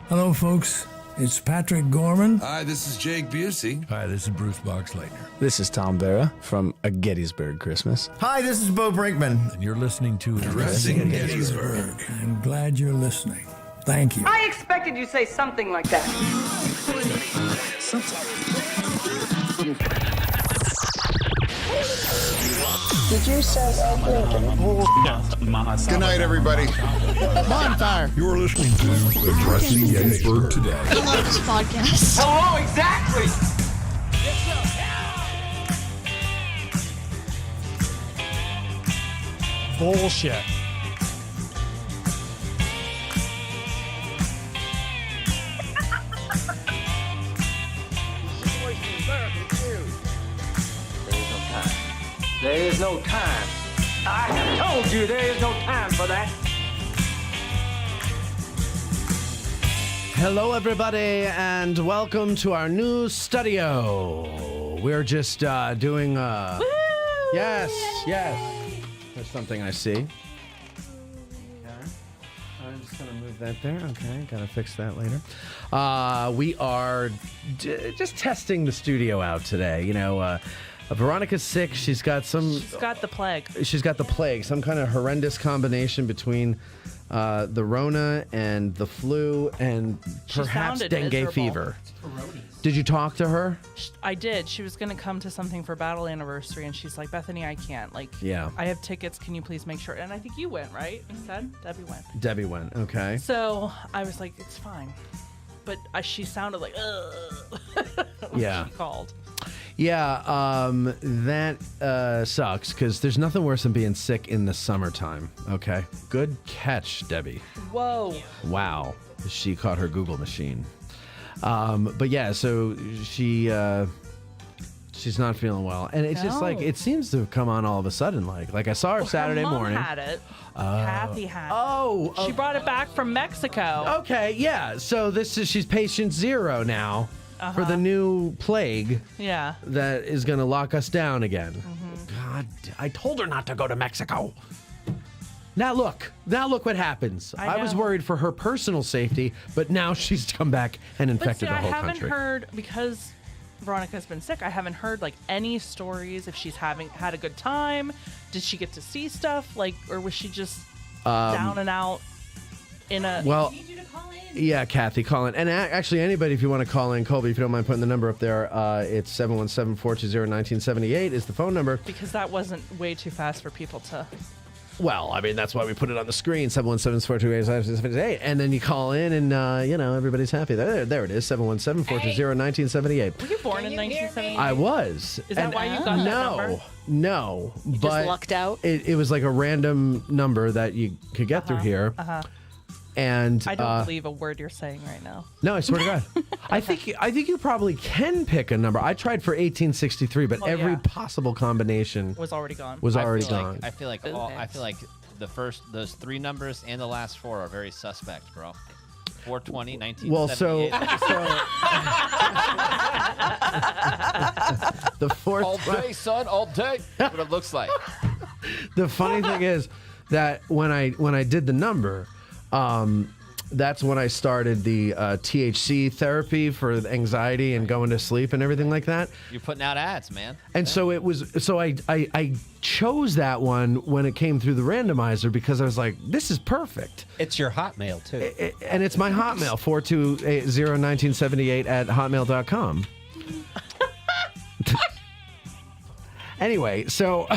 Hello, folks. It's Patrick Gorman. Hi, this is Jake Busey. Hi, this is Bruce Boxleitner. This is Tom Vera from A Gettysburg Christmas. Hi, this is Bo Brinkman. And you're listening to Addressing Gettysburg. I'm glad you're listening. Thank you. I expected you to say something like that. Did you say Lincoln? Good night, everybody. Bonfire. You're listening to Addressing Gettysburg Today. I love this podcast. Hello, exactly. Bullshit. There is no time. I have told you there is no time for that. Hello, everybody, and welcome to our new studio. We're just doing. Yes. There's something I see. Okay. I'm just gonna move that there. Okay, gotta fix that later. We are just testing the studio out today. You know. Veronica's sick. She's got the plague. She's got the plague. Some kind of horrendous combination between the Rona and the flu and perhaps dengue miserable. fever. Did you talk to her? I did. She was going to come to something for Battle Anniversary, and she's like, Bethany, I can't. Yeah. I have tickets. Can you please make sure? And I think you went, right? Instead, Debbie went. Debbie went. Okay. So I was like, it's fine. But she sounded like, ugh. Yeah. She called. Yeah, that sucks because there's nothing worse than being sick in the summertime. Okay, good catch, Debbie. Whoa. Wow, she caught her Google machine. But yeah, so she's not feeling well, and it's just like it seems to have come on all of a sudden. Like I saw her Saturday her mom morning. Had it. Kathy had it. Oh, She brought it back from Mexico. Okay, yeah. So she's patient zero now. For the new plague that is going to lock us down again. God, I told her not to go to Mexico. Now look what happens. I was worried for her personal safety, but now she's come back and infected the whole country. I haven't heard, because Veronica's been sick, I haven't heard any stories if she's had a good time. Did she get to see stuff? Or was she just down and out in a... Well, I need you to call in. Yeah, Kathy, call in. And actually, anybody, if you want to call in, Colby, if you don't mind putting the number up there, it's 717-420-1978 is the phone number. Because that wasn't way too fast for people to... Well, I mean, that's why we put it on the screen, 717-428-1978. And then you call in and, everybody's happy. There it is, 717-420-1978. Were you born in 1978? I was. Is that why you got that number? No. You but just lucked out? It was like a random number that you could get through here. And I don't believe a word you're saying right now. No, I swear to God. I think you probably can pick a number. I tried for 1863, but every possible combination was already gone. I feel like those three numbers and the last four are very suspect, bro. 420, 1978. Well, so the fourth all day, son, all day. That's what it looks like. The funny thing is that when I did the number, that's when I started the THC therapy for anxiety and going to sleep and everything like that. You're putting out ads, man. And so I chose that one when it came through the randomizer because I was like, this is perfect. It's your Hotmail, too. And it's my Hotmail, 420-1978 at hotmail.com. Anyway, so...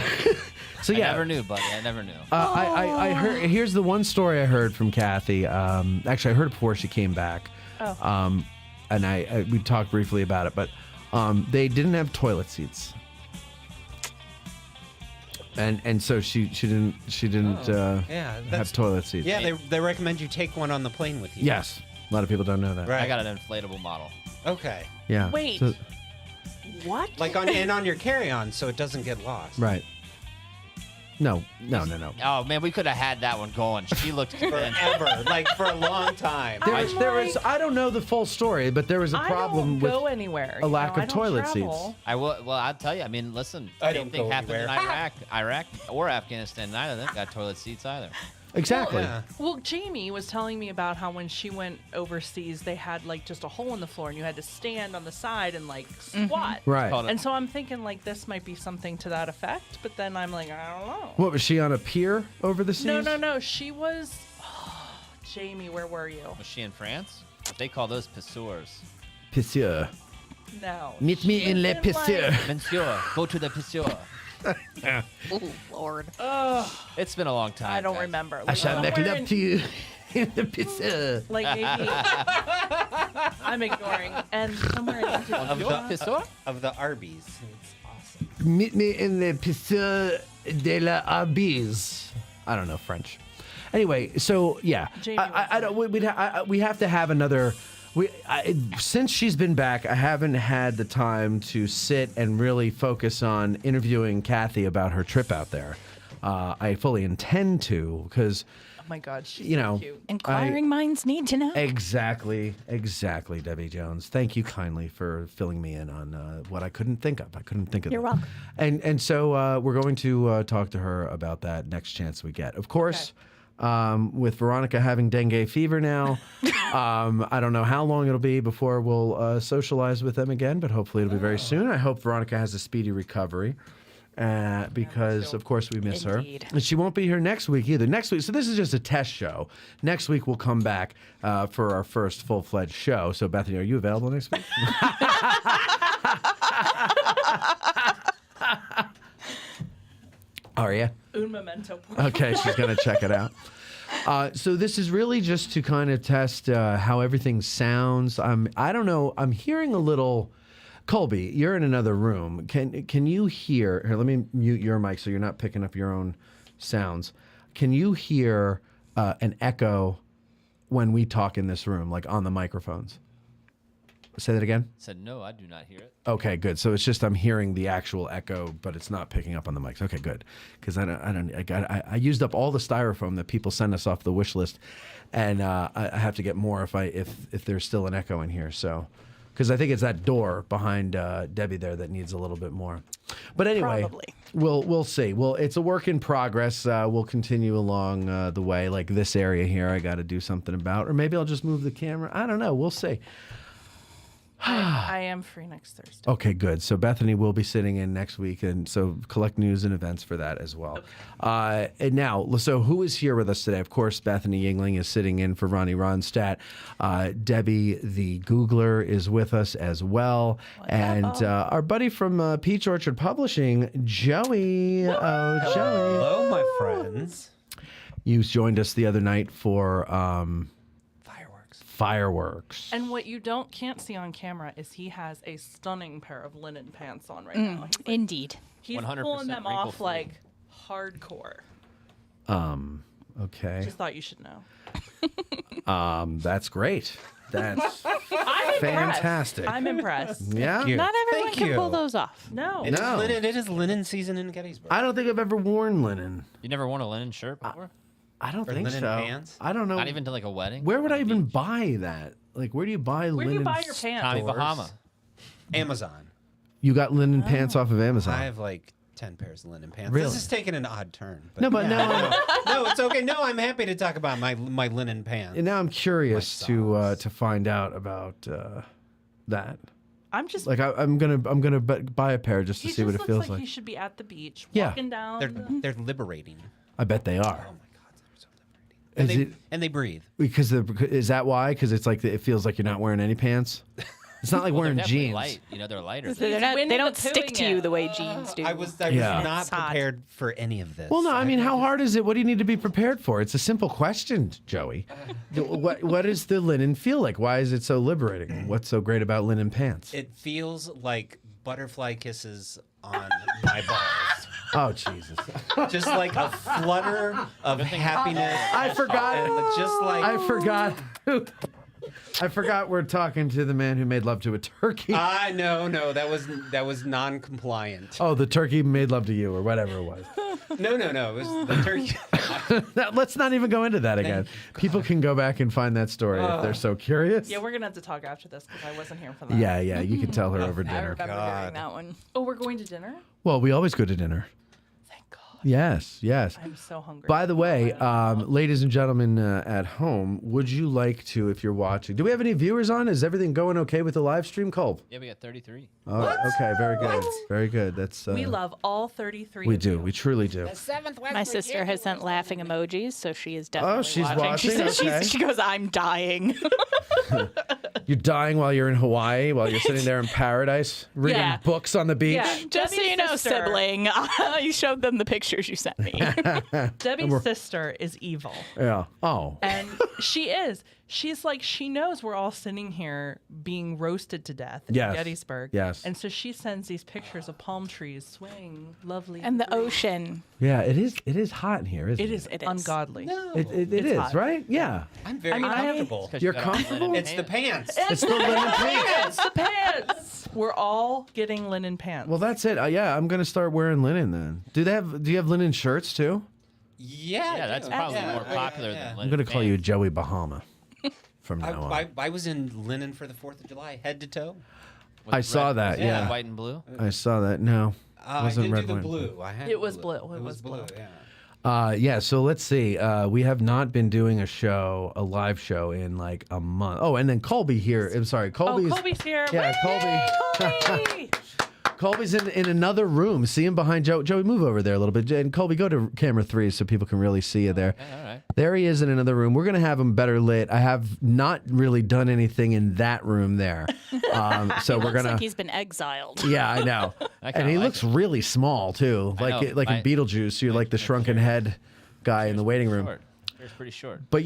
So yeah, I never knew, buddy. I never knew. I heard. Here's the one story I heard from Kathy. Actually, I heard it before she came back. Oh. And we talked briefly about it, but they didn't have toilet seats, and so she didn't have toilet seats. Yeah, they recommend you take one on the plane with you. Yes, a lot of people don't know that. Right. I got an inflatable model. Okay. Yeah. Wait. What? on your carry-on, so it doesn't get lost. Right. No. Oh man, we could have had that one going. She looked forever, for a long time. There was. I don't know the full story, but there was a problem with go anywhere. a lack of toilet seats. I will. Well, I'll tell you. I mean, listen. I Same don't thing go happened anywhere. in Iraq or Afghanistan. Neither of them got toilet seats either. Exactly. Yeah. Well, Jamie was telling me about how when she went overseas, they had like just a hole in the floor and you had to stand on the side and like squat. Right. Called it- And so I'm thinking like this might be something to that effect, but then I'm like, I don't know. What was she on a pier over the seas? No. She was. Jamie, where were you? Was she in France? They call those pisseurs. Pisseur. No. Meet me She in was le pisseur. Monsieur, go to the pisseur. Oh, Lord. It's been a long time. I don't guys. remember. I Like, shall make somewhere love to you in the pisseur. Like maybe. I'm ignoring. And somewhere in Of the pisseur? Of the Arby's. It's awesome. Meet me in the pisseur de la Arbise. I don't know French. Anyway, so yeah, Jamie I don't. We have to have another. Since she's been back, I haven't had the time to sit and really focus on interviewing Kathy about her trip out there. I fully intend to because, Oh my God, she's you so know, cute. Inquiring minds need to know. Exactly, Debbie Jones. Thank you kindly for filling me in on what I couldn't think of. You're welcome. And so we're going to talk to her about that next chance we get. Of course, with Veronica having dengue fever now, I don't know how long it'll be before we'll socialize with them again, but hopefully it'll be very soon. I hope Veronica has a speedy recovery. Because of course we miss Indeed. her, and she won't be here next week either. Next week, so this is just a test show. Next week we'll come back for our first full-fledged show. So Bethany, are you available next week? Are you? Un momento. Okay, she's gonna check it out. So this is really just to kind of test how everything sounds. I don't know. I'm hearing a little. Colby, you're in another room. Can you hear? Here, let me mute your mic so you're not picking up your own sounds. Can you hear an echo when we talk in this room, like on the microphones? Say that again. Said no, I do not hear it. Okay, good. So it's just I'm hearing the actual echo, but it's not picking up on the mics. Okay, good. Because I used up all the styrofoam that people send us off the wish list, and I have to get more if there's still an echo in here. So. Because I think it's that door behind Debbie there that needs a little bit more. But anyway, Probably. we'll see. Well, it's a work in progress. We'll continue along the way. Like this area here, I got to do something about. Or maybe I'll just move the camera. I don't know. We'll see. I am free next Thursday. Okay, good. So Bethany will be sitting in next week, and so collect news and events for that as well. And now, so who is here with us today? Of course, Bethany Yingling is sitting in for Ronnie Ronstadt. Debbie, the Googler, is with us as well. And our buddy from Peach Orchard Publishing, Joey. Oh, Joey. Hello, my friends. You joined us the other night for fireworks. And what you can't see on camera is he has a stunning pair of linen pants on right now. Indeed. He's 100% pulling them off wrinkle-free. like hardcore. Okay. Just thought you should know. That's great. That's I'm fantastic. I'm impressed. Yeah. Not everyone can pull those off. No. It is No. linen. It is linen season in Gettysburg. I don't think I've ever worn linen. You never worn a linen shirt before? I don't Or think linen so. pants? I don't know. Not even to like a wedding? Where would On I the even beach? buy that? Like, where do you buy Where do linen? you buy your pants? Tommy Stores. Bahama. Amazon. You got linen pants off of Amazon. I have like 10 pairs of linen pants. Really? This is taking an odd turn. No, but no. No, it's okay. No, I'm happy to talk about my linen pants. And now I'm curious My to find out about that. I'm just. Like, I'm gonna buy a pair just to he see just what it looks feels like like. he should be at the beach, Yeah. walking down. They're liberating. I bet they are. Oh my God, they're so liberating. Is it And they breathe. because is that why? Because it's like it feels like you're not wearing any pants. It's not like Well, they're wearing definitely jeans. light. You know, they're lighter. They're than- not, Winnie they the don't stick Poohing to you it. the way jeans do. I was Yeah. not It's hot. prepared for any of this. Well, no, I mean, how hard is it? What do you need to be prepared for? It's a simple question, Joey. What does the linen feel like? Why is it so liberating? What's so great about linen pants? It feels like butterfly kisses on my balls. Oh, Jesus. Just like a flutter of happiness. I forgot. And just like I forgot we're talking to the man who made love to a turkey. no, that was non-compliant. Oh, the turkey made love to you or whatever it was. No, it was the turkey. Let's not even go into that again. People can go back and find that story if they're so curious. Yeah, we're gonna have to talk after this because I wasn't here for that. Yeah, you can tell her over I dinner. remember God. hearing that one. Oh, we're going to dinner. Well, we always go to dinner. Thank God. Yes, yes. I'm so hungry. By the way, ladies and gentlemen at home, would you like to, if you're watching, do we have any viewers on? Is everything going okay with the live stream, Kolb? Yeah, we got 33. Oh, okay, very good. Very good. That's we love all 33. we of do. you. We truly do. My sister has sent laughing emojis, so she is definitely she's watching. She watching? says Okay. she goes, I'm dying. You're dying while you're in Hawaii, while you're sitting there in paradise, reading Yeah. books on the beach. Yeah, Just so you know, sister. sibling, you showed them the pictures you sent me. Debbie's sister is evil. Yeah. Oh. And she is. She's like, she knows we're all sitting here being roasted to death in Yes. Gettysburg. Yes. And so she sends these pictures of palm trees swaying lovely. And the ocean. Yeah, it is. It is hot in here, isn't it? It is ungodly. It It's is, hot. right? Yeah. I'm very comfortable. You're comfortable? It's the pants. It's the linen pants. It's the pants. We're all getting linen pants. Well, that's it. Yeah, I'm gonna start wearing linen then. Do you have linen shirts too? Yeah, Yeah, that's probably more popular than I'm gonna call you Joey Bahama from now on. I was in linen for the 4th of July, head to toe. I saw that. Yeah. White and blue. I saw that. No, I wasn't didn't red, do the white, blue. I had It was blue. blue. It was blue. Yeah. Yeah, so let's see. We have not been doing a live show in like a month. Oh, and then Colby here. I'm sorry, Colby's. Colby's here. Yeah, Colby. Colby. Colby's in another room. See him behind Joe. Joey, move over there a little bit. And Colby, go to camera 3 so people can really see you there. All right. There he is in another room. We're going to have him better lit. I have not really done anything in that room there. So we're Looks going like to. he's been exiled. Yeah, I know. I And kinda he like looks really small, too. I know. Like in Beetlejuice. You're like the shrunken head guy in the waiting room. Short. It's pretty short. But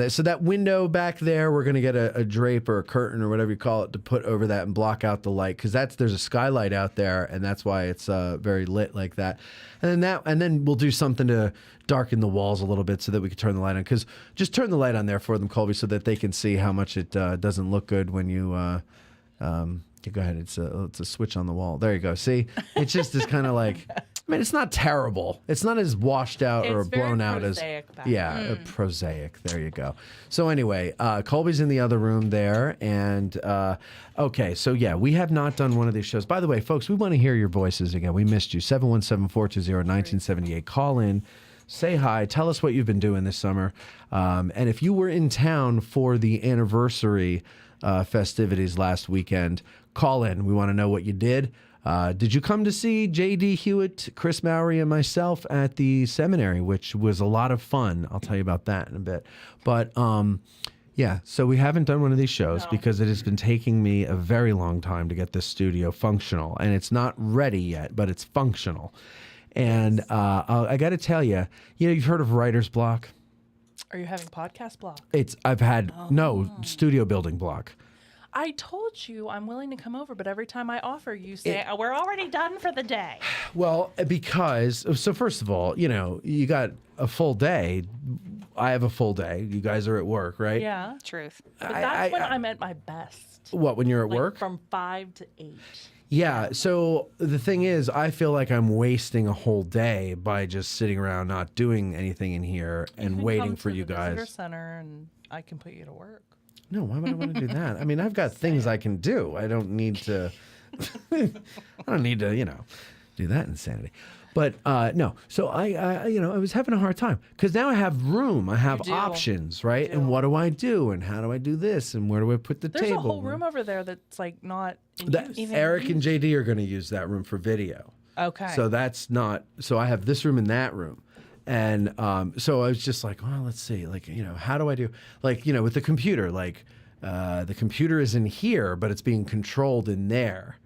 so that window back there, we're gonna get a drape or a curtain or whatever you call it to put over that and block out the light because there's a skylight out there and that's why it's very lit like that. And then we'll do something to darken the walls a little bit so that we can turn the light on. Because just turn the light on there for them, Colby, so that they can see how much it doesn't look good when you. Go ahead. It's a switch on the wall. There you go. See, it's just this kind of like. I mean, it's not terrible. It's not as washed out or It's very blown out as prosaic back prosaic. There you go. So anyway, Colby's in the other room there, and okay. So yeah, we have not done one of these shows. By the way, folks, we want to hear your voices again. We missed you. 717-420-1978. Call in, say hi, tell us what you've been doing this summer, and if you were in town for the anniversary festivities last weekend, call in. We want to know what you did. Did you come to see J.D. Hewitt, Chris Mowry, and myself at the seminary, which was a lot of fun? I'll tell you about that in a bit. But yeah, so we haven't done one of these shows because it has been taking me a very long time to get this studio functional. And it's not ready yet, but it's functional. And I got to tell you, you've heard of writer's block? Are you having podcast block? I've had, no, studio building block. I told you I'm willing to come over, but every time I offer, you say, we're already done for the day. Well, because, so first of all, you got a full day. I have a full day. You guys are at work, right? Yeah. Truth. But that's when I'm at my best. What, when you're at Like work? From 5 to 8. Yeah. So the thing is, I feel like I'm wasting a whole day by just sitting around not doing anything in here and waiting Come for to you the visitor guys. center and I can put you to work. No, why would I want to do that? I mean, I've got things I can do. I don't need to, do that insanity. But no, so I was having a hard time because now I have room, I have do. options, right? And what do I do? And how do I do this? And where do I put the There's table? a whole room over there that's like not in use. Eric and JD are going to use that room for video. Okay. So that's not. So I have this room and that room. And so I was just like, well, let's see, like, how do I do, like, with the computer, like, the computer is in here, but it's being controlled in there.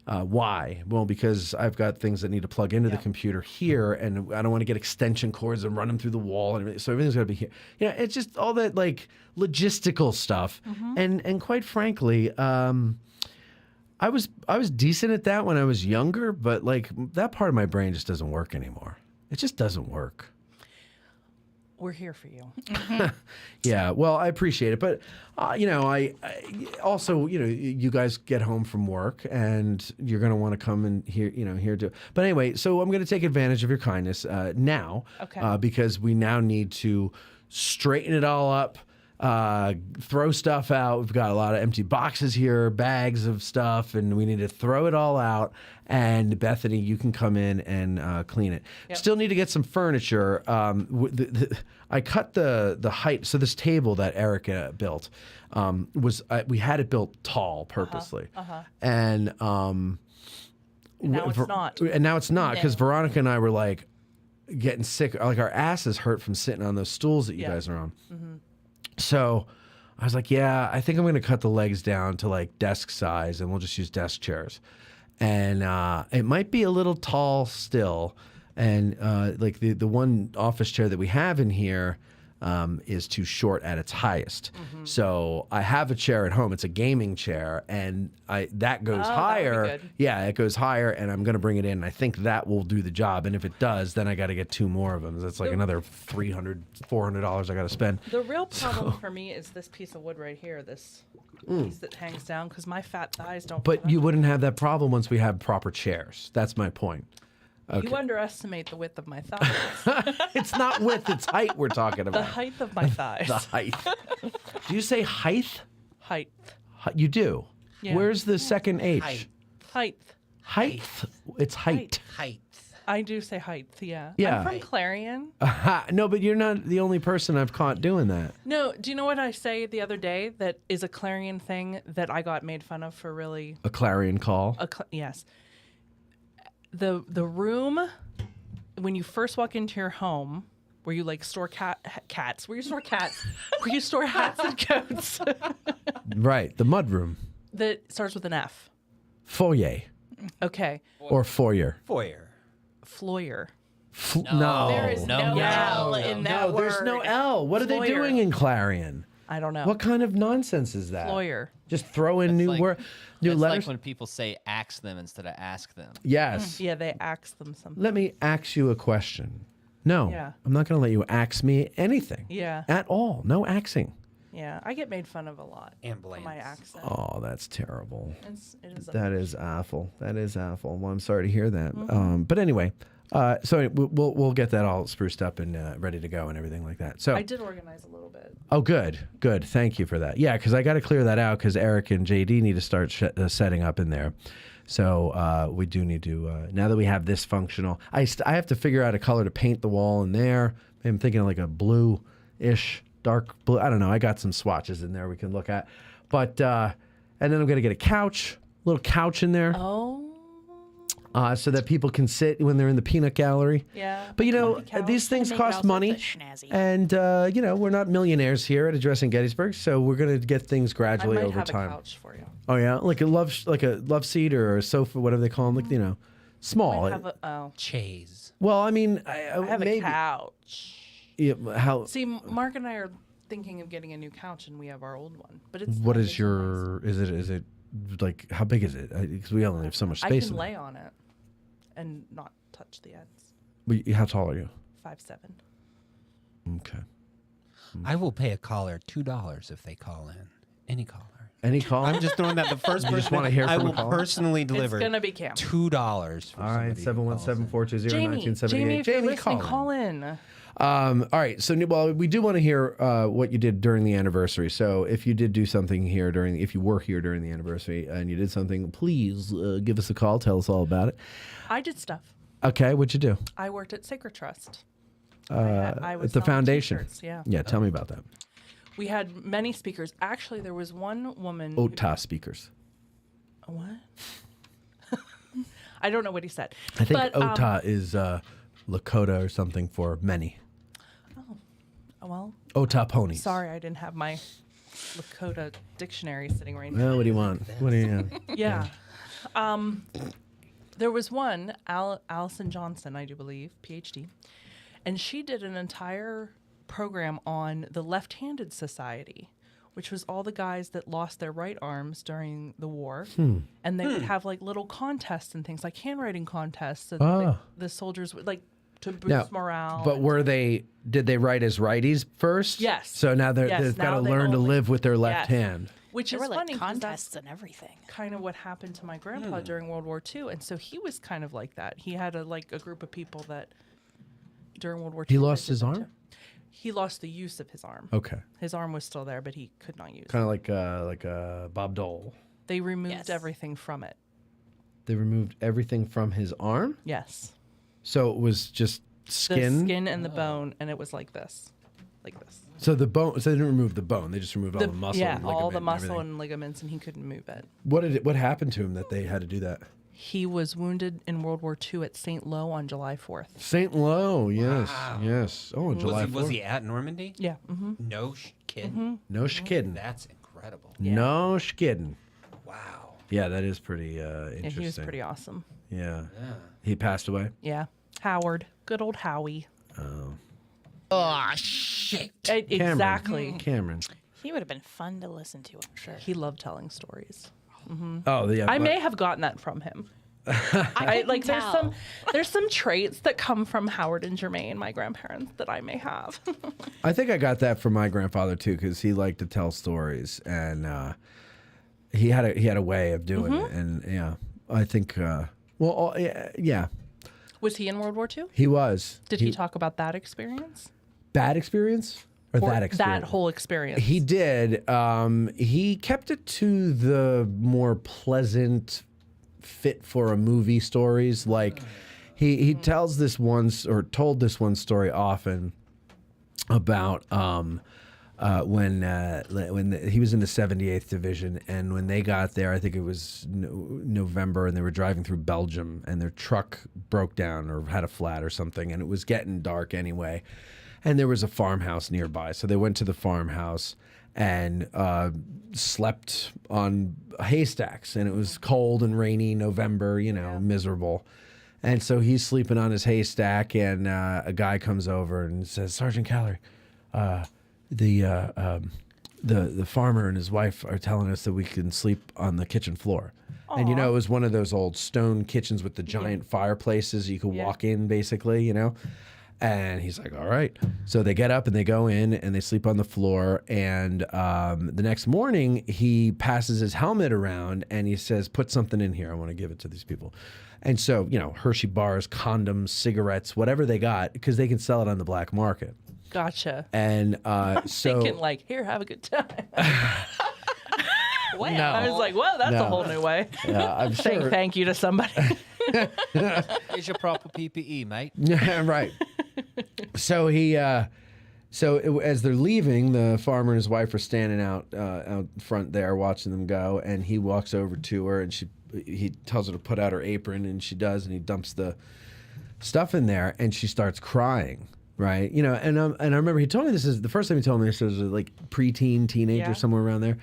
Why? Well, because I've got things that need to plug into the computer here, and I don't want to get extension cords and run them through the wall, and everything. So everything's got to be here. It's just all that like logistical stuff. And quite frankly, I was decent at that when I was younger, but like that part of my brain just doesn't work anymore. It just doesn't work. We're here for you. Yeah, well, I appreciate it, but I also, you guys get home from work and you're going to want to come and here too. But anyway, so I'm going to take advantage of your kindness now, Okay. Because we now need to straighten it all up. throw stuff out. We've got a lot of empty boxes here, bags of stuff, and we need to throw it all out. And Bethany, you can come in and clean it. Still need to get some furniture. I cut the height. So this table that Erica built we had it built tall purposely, and now it's not. And now it's not because Veronica and I were like getting sick. Like our asses hurt from sitting on those stools that you guys are on. So I was like, yeah, I think I'm going to cut the legs down to like desk size and we'll just use desk chairs. And it might be a little tall still. And like the one office chair that we have in here is too short at its highest. So I have a chair at home. It's a gaming chair, and that goes higher. Yeah, it goes higher, and I'm going to bring it in. I think that will do the job. And if it does, then I got to get 2 more of them. That's like another $300, $400 I got to spend. The real problem for me is this piece of wood right here, this piece that hangs down, because my fat thighs don't. But you wouldn't have that problem once we have proper chairs. That's my point. Okay. You underestimate the width of my thighs. It's not width, it's height we're talking about. The height of my thighs. The height. Do you say height? Height. You do? Yeah. Where's the second H? Height. Height. It's height. Height. I do say height, yeah. Yeah. I'm from Clarion. No, but you're not the only person I've caught doing that. No, do you know what I say the other day that is a Clarion thing that I got made fun of for really? A clarion call? Yes. The room, when you first walk into your home, where you like store cats, where you store cats, where you store hats and coats. Right, the mud room. That starts with an F. Foyer. Okay. Or foyer. Foyer. Floyer. No. There is no L in that word. There's no L. What are they Floyer. doing in Clarion? I don't know. What kind of nonsense is that? Floyer. Just throw in new like- It's letters. like when people say ask them instead of ask them. Yes. Yeah, they ask them something. Let me ask you a question. No, Yeah. I'm not going to let you ask me anything. Yeah. At all. No axing. Yeah, I get made fun of a lot for Ambulance. my accent. Oh, that's terrible. It is That is awful. That is awful. Well, I'm sorry to hear that. But anyway, so we'll get that all spruced up and ready to go and everything like that. So I did organize a little bit. Oh, good. Thank you for that. Yeah, because I got to clear that out because Eric and JD need to start setting up in there. So we do need to, now that we have this functional, I have to figure out a color to paint the wall in there. I'm thinking of like a blue-ish, dark blue. I don't know. I got some swatches in there we can look at. But, and then I'm going to get a little couch in there. Oh. So that people can sit when they're in the peanut gallery. Yeah. But, you know, these things Make it cost also money. look snazzy. And, you know, we're not millionaires here at Addressing Gettysburg, so we're going to get things I gradually might over have time. a couch for you. Oh, yeah? Like a love seat or a sofa, whatever they call them. Like, you know, small. I have a, Chaise. Well, I mean, I have maybe, a couch. Yeah, how? See, Mark and I are thinking of getting a new couch, and we have our old one. But it's What nice. is your? Is it like how big is it? Because we only have so much I space. can in lay on it and not touch the ends. it. How tall are you? 5'7". Okay. I will pay a caller $2 if they call in. Any caller. Any call? I'm just throwing that the first person just wanna hear I from a will caller? personally deliver. It's gonna be Cam. $2 for All right, somebody who calls in. 717-420-1978. Jamie, if you're listening, call call in. in. All right. So, well, we do want to hear what you did during the anniversary. So, if you did do something here if you were here during the anniversary and you did something, please give us a call. Tell us all about it. I did stuff. Okay. What'd you do? I worked at Sacred Trust. I At was the selling foundation. t-shirts, yeah. Yeah. Tell me about that. We had many speakers. Actually, there was one woman. OTA speakers. What? I don't know what he said. I think but, OTA is Lakota or something for many. Well, OTA ponies. sorry, I didn't have my Lakota dictionary sitting right now. Well, what do you want? What do you want? Yeah. There was one, Allison Johnson, I do believe, PhD, and she did an entire program on the Left-Handed Society, which was all the guys that lost their right arms during the war, and they would have like little contests and things like handwriting contests, so that the soldiers would like to boost morale. But did they write as righties first? Yes. So now they've got now to they learn to only- live with their left Yes. hand. Which There is were like funny 'cause contests that's and everything. kind of what happened to my grandpa during World War II, and so he was kind of like that. He had a group of people that during World War II. He they lost did his that arm? too. He lost the use of his arm. Okay. His arm was still there, but he could not use it. Kind of like Bob Dole. They removed everything from it. They removed everything from his arm? Yes. So it was just skin? The skin and the bone, and it was like this. Like this. So the bone, so they didn't remove the bone. They just removed all the muscle Yeah, and all ligament the and muscle everything. and ligaments, and he couldn't move it. What happened to him that they had to do that? He was wounded in World War II at St. Lo on July 4th. St. Lo, yes, yes. Oh, on July 4th. Was he at Normandy? Yeah. Mm-hmm. No kidding. No kidding. That's incredible. No kidding. Wow. Yeah, that is pretty interesting. Yeah, he was pretty awesome. Yeah. He passed away? Yeah. Howard. Good old Howie. Oh, shit. Exactly. Cameron. He would have been fun to listen to, I'm sure. He loved telling stories. Oh, yeah. I may have gotten that from him. There's some traits that come from Howard and Jermaine, my grandparents, that I may have. I think I got that from my grandfather too, because he liked to tell stories, and he had a way of doing it, and yeah, I think. Yeah, Was he in World War II? he was. Did he talk about that experience? Bad experience or that experience? That whole experience. He did. He kept it to the more pleasant, fit for a movie stories. Like he tells this told this one story often about when he was in the 78th Division, and when they got there, I think it was November, and they were driving through Belgium, and their truck broke down or had a flat or something, and it was getting dark anyway. And there was a farmhouse nearby. So they went to the farmhouse and slept on haystacks. And it was cold and rainy, November, miserable. And so he's sleeping on his haystack, and a guy comes over and says, "Sergeant Callary, the farmer and his wife are telling us that we can sleep on the kitchen floor." Aww. And, it was one of those old stone kitchens with the giant fireplaces you could walk in, basically, And he's like, all right. So they get up and they go in and they sleep on the floor. And the next morning, he passes his helmet around and he says, "Put something in here. I want to give it to these people." And so, Hershey bars, condoms, cigarettes, whatever they got, because they can sell it on the black market. Gotcha. And so thinking here, have a good time. Wow. No. I was like, well, that's a whole new way. Yeah, I'm Saying sure. thank you to somebody. Here's your proper PPE, mate. Yeah, right. So as they're leaving, the farmer and his wife are standing out front there watching them go, and he walks over to her, and he tells her to put out her apron, and she does, and he dumps the stuff in there, and she starts crying. Right, and I remember he told me this is the first time he told me this was like preteen, teenager, somewhere around there,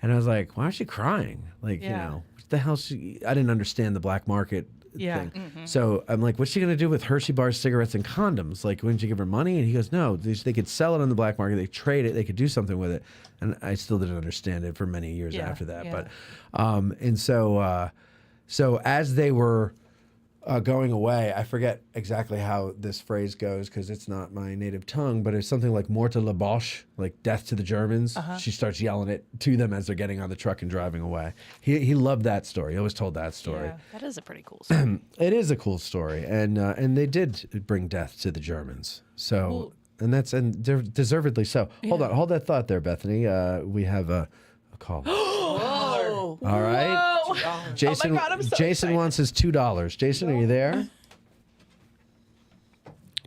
and I was like, why is she crying? Like, what the hell? I didn't understand the black market thing. Mm-hmm. So I'm like, what's she gonna do with Hershey bars, cigarettes, and condoms? Like, wouldn't you give her money? And he goes, no, they could sell it on the black market. They trade it. They could do something with it. And I still didn't understand it for many years after that. Yeah. But so as they were going away, I forget exactly how this phrase goes because it's not my native tongue, but it's something like "Mort à la Boche," like "death to the Germans." She starts yelling it to them as they're getting on the truck and driving away. He loved that story. He always told that story. Yeah. That is a pretty cool story. It is a cool story, and they did bring death to the Germans. So and deservedly so. Hold on, hold that thought there, Bethany. We have a call. Whoa. All right. Whoa. Jason, Oh my God, I'm so Jason excited. wants his $2. Jason, are you there?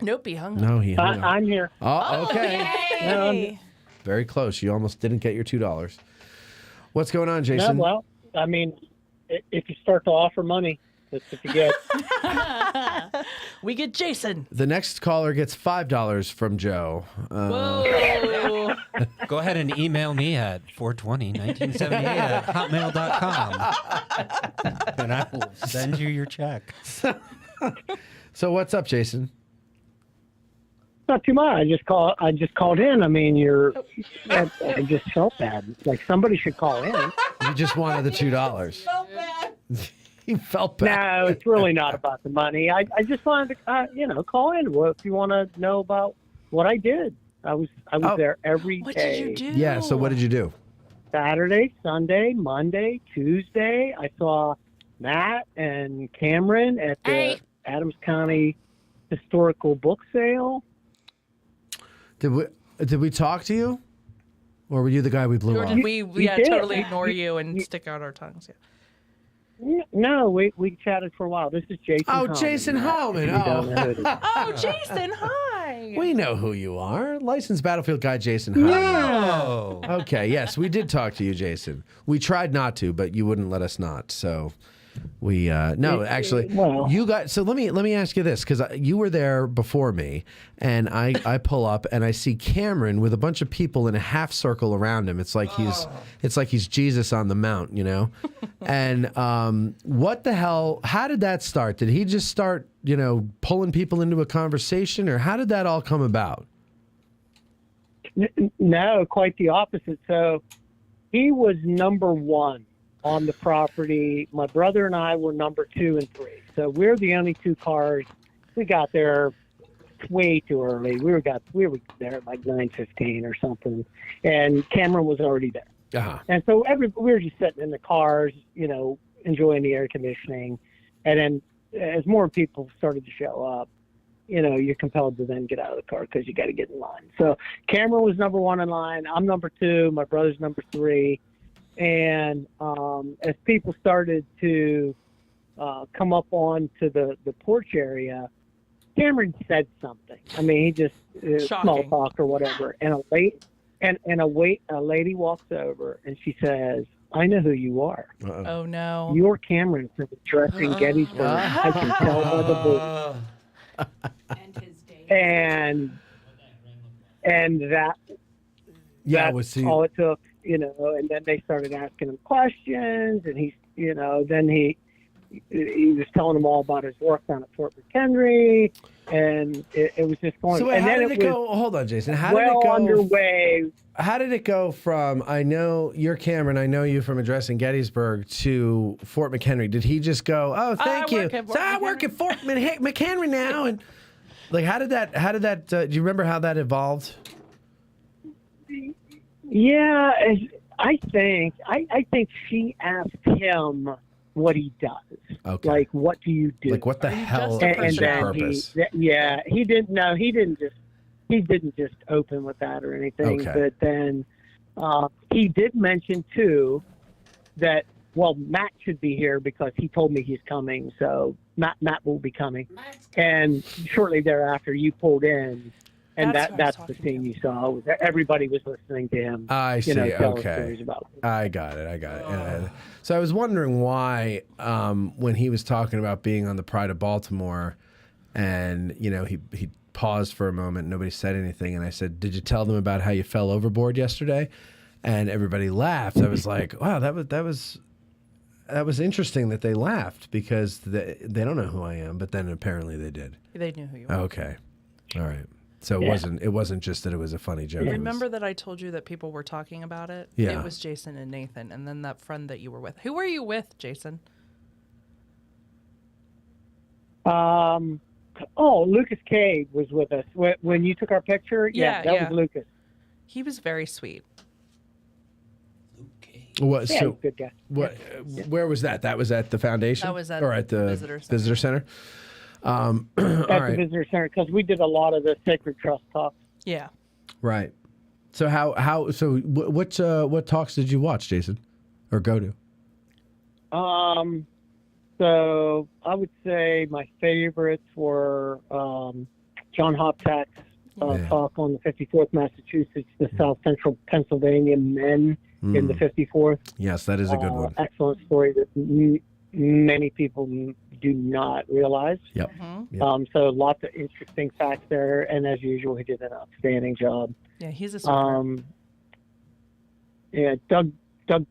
Nope, he hung up. No, he hung up. I'm here. Oh, okay. Hey. Very close. You almost didn't get your $2. What's going on, No, Jason? well, I mean, if you start to offer money, that's what you get. We get Jason. The next caller gets $5 from Joe. Whoa. Go ahead and email me at 420-1978 at hotmail.com. And I will send you your check. So what's up, Jason? Not too much. I just called in. I mean, I just felt bad. Like somebody should call in. You just wanted the $2. You felt bad. No, it's really not about the money. I just wanted to, call in. Well, if you want to know about what I did, I was there every day. What did you do? Yeah. So what did you do? Saturday, Sunday, Monday, Tuesday. I saw Matt and Cameron at the Adams County Historical Book Sale. Did we talk to you? Or were you the guy we blew Or off? did we did. totally ignore you and stick out our tongues? Yeah. No, we chatted for a while. This is Jason. Oh, Hallman. Jason Hallman. If you don't know who it is. Oh, Jason, hi. We know who you are. Licensed Battlefield guy Jason Hallman. Oh. Okay, yes, we did talk to you, Jason. We tried not to, but you wouldn't let us not. So we no, actually, well- you got. So let me ask you this, because you were there before me, and I pull up and I see Cameron with a bunch of people in a half circle around him. It's like he's Jesus on the mount, you know. And what the hell? How did that start? Did he just start, pulling people into a conversation, or how did that all come about? No, quite the opposite. So he was number one on the property. My brother and I were number 2 and 3. So we're the only 2 cars. We got there way too early. We were there at like 9:15 or something, and Cameron was already there. Uh-huh. And so we were just sitting in the cars, enjoying the air conditioning. And then as more people started to show up, you're compelled to then get out of the car because you got to get in line. So Cameron was number 1 in line. I'm number 2. My brother's number 3. And as people started to come up onto the porch area, Cameron said something. I mean, he just small talk or whatever. And a lady walks over and she says, "I know who you are. Uh-oh. Oh, no. You're Cameron from Addressing Gettysburg. I can tell by the voice." And that Yeah, that's all it took, and then they started asking him questions, and then he was telling them all about his work down at Fort McHenry, and it was just going. So wait, and how then did it go? Hold on, Jason. How well did it go? Underway. How did it go from I know you're Cameron, I know you from Addressing Gettysburg to Fort McHenry? Did he just go, "Oh, thank you. I work at Fort McHenry now," and like how did that? Do you remember how that evolved? Yeah, I think she asked him what he does. Okay. Like, what do you do? Like, what the hell and is your then purpose? he didn't know. He didn't just open with that or anything. Okay. But then he did mention too that Matt should be here because he told me he's coming. So Matt will be coming. And shortly thereafter, you pulled in. And that's the scene you saw. Everybody was listening to him. I see. Tell Okay. stories about it. I got it. And so I was wondering why, when he was talking about being on the Pride of Baltimore, and he paused for a moment, nobody said anything, and I said, "Did you tell them about how you fell overboard yesterday?" And everybody laughed. I was like, "Wow, that was interesting that they laughed because they don't know who I am." But then apparently they did. They knew who you were. Okay, all right. So it wasn't just that it was a funny joke. Remember that I told you that people were talking about it? Yeah. It was Jason and Nathan, and then that friend that you were with. Who were you with, Jason? Lucas Cade was with us when you took our picture. Yeah, that was Lucas. He was very sweet. What? Yeah, So good guy. what? Where was that? That was at the foundation. That was at or at the Visitor Center. All At right. the visitor center because we did a lot of the Sacred Trust talks. Yeah. Right. So what talks did you watch, Jason, or go to? So I would say my favorites were John Hoptack's talk on the 54th Massachusetts, the South Central Pennsylvania men in the 54th. Yes, that is a good one. Excellent story that many people do not realize. Yep. So lots of interesting facts there, and as usual, he did an outstanding job. Yeah, he's a sweetheart. Doug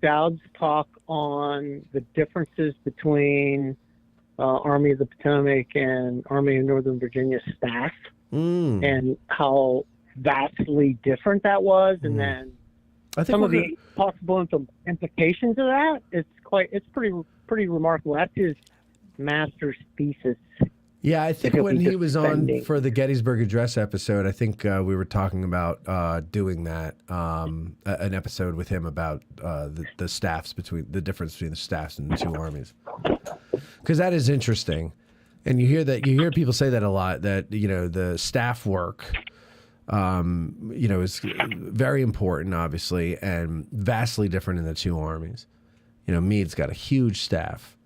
Dowd's talk on the differences between Army of the Potomac and Army of Northern Virginia staff, and how vastly different that was, and then some of the possible implications of that. It's pretty remarkable. That's his master's thesis. Yeah, I think when he was on for the Gettysburg Address episode, I think we were talking about doing that, an episode with him about the staffs the difference between the staffs in the two armies. Because that is interesting. And you hear people say that a lot, that, the staff work is very important, obviously, and vastly different in the two armies. Meade's got a huge staff.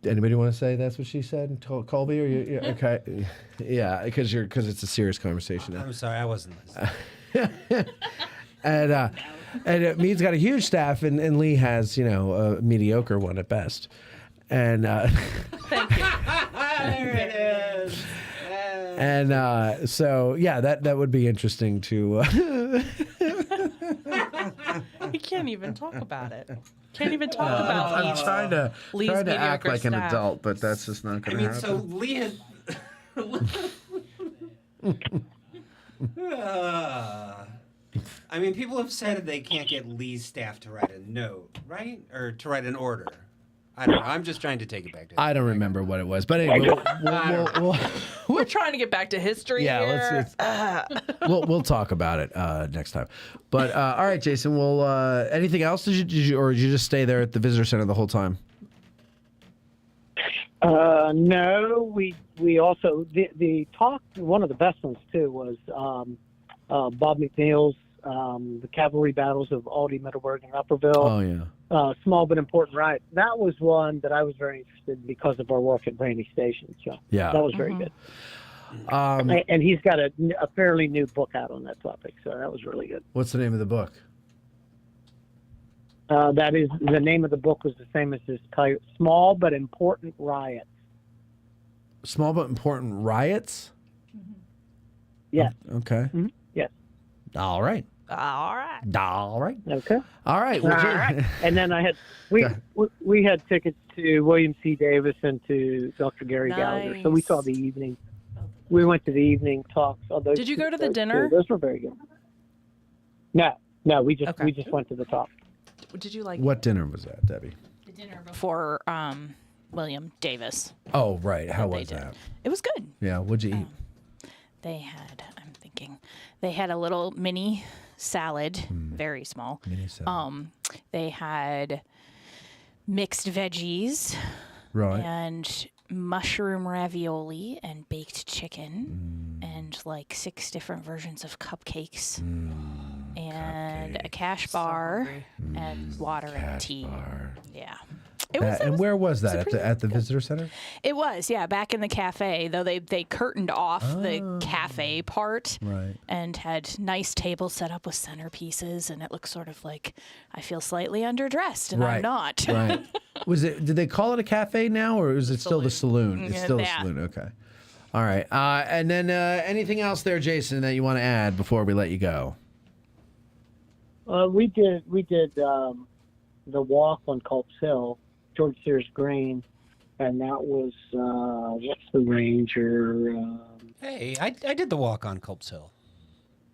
Anybody want to say that's what she said, Colby? Or you okay? Yeah, because it's a serious conversation now. I'm sorry, I wasn't listening. And Meade's got a huge staff, and Lee has a mediocre one at best. And Thank you. There it is. and so yeah, that would be interesting to. We can't even talk about it. Can't even talk about I'm trying to Lee's act mediocre like an staff. adult, but that's just not going to happen. So Lee had. People have said they can't get Lee's staff to write a note, right? Or to write an order. I don't know. I'm just trying to take it back to. I don't remember what it was, but anyway, We're trying to get back to history here. we'll talk about it next time. But all right, Jason. Well, anything else? Did you just stay there at the visitor center the whole time? No, we also the talk. One of the best ones too was Bob McNeil's the cavalry battles of Aldie, Middleburg, and Upperville. Oh yeah. Small but important riot. That was one that I was very interested in because of our work at Brandy Station. So yeah, that was very good. And he's got a fairly new book out on that topic, so that was really good. What's the name of the book? That is the name of the book was the same as his title: Small but Important Riots. Small but Important Riots. Yes. Okay. Mm-hmm. Yes. All right. All right. All right. Okay. All right. All right. And then we had tickets to William C. Davis and to Dr. Gary Gallagher, so we saw the evening. We went to the evening talks. Did you go to the dinner? Those were very good. No, we just went to the talk. Did you like? What dinner was that, Debbie? The dinner before William Davis. Oh, right. How was that? It was good. Yeah. What'd you eat? They had a little mini salad, very small. Mini salad. They had mixed veggies, Right. and mushroom ravioli and baked chicken, and like 6 different versions of cupcakes, and a cash bar, and water and tea. Bar. Yeah. Where was that? At the visitor center? It was, yeah, back in the cafe, though they curtained off the cafe part, Right. and had nice tables set up with centerpieces, and it looks sort of like I feel slightly underdressed, and I'm not. Right. Did they call it a cafe now, or is it still the saloon? It's still the saloon. Okay. All right. And then anything else there, Jason, that you want to add before we let you go? We did the walk on Culp's Hill, George Sears Green, and that was what's the Ranger? Hey, I did the walk on Culp's Hill.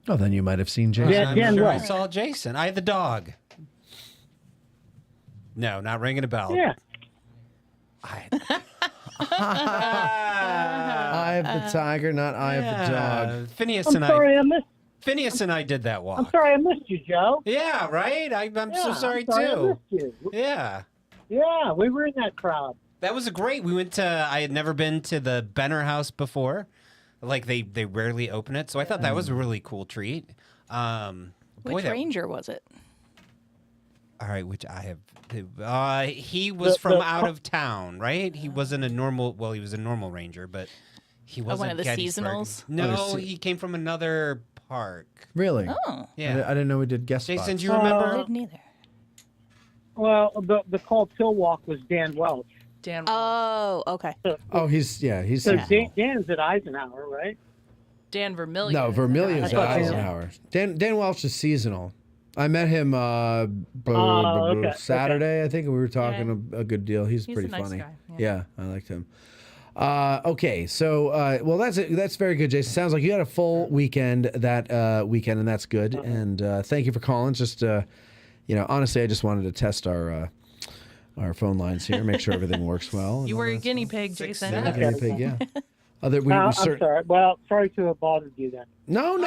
Oh, then you might have seen Jason. Dan I West. saw Jason. I had the dog. No, not ringing a bell. Yeah. Eye of the tiger, not eye of the dog. Phineas I'm and I did that walk. I'm sorry I missed you, Joe. Yeah, right? I'm so sorry, I too. missed you. Yeah. Yeah, we were in that crowd. That was great. I had never been to the Benner House before. Like, they rarely open it. So I thought that was a really cool treat. Which Ranger was it? All right, which I have. He was from out of town, right? He wasn't a normal. Well, he was a normal ranger, but he wasn't one of the Gettysburg. seasonals? No, he came from another park. Really? Oh. Yeah. I didn't know we did guest spots. Jason, do you remember? I didn't either. Well, the Culp's Hill walk was Dan Welch. Dan. Oh, okay. Oh, he's So seasonal. Dan's at Eisenhower, right? Dan Vermillion. No, Vermillion's at Okay. Eisenhower. Dan Welch is seasonal. I met him okay. Saturday, I think, and we were talking a good deal. He's pretty a nice funny. guy, Yeah, I liked him. Okay, so well, that's very good, Jason. Sounds like you had a full weekend that weekend, and that's good. And thank you for calling. Just honestly, I just wanted to test our phone lines here, make sure everything works well. You were a guinea pig, Jason. Yeah, guinea pig, yeah. I'm sorry. Well, sorry to have bothered you then. No. We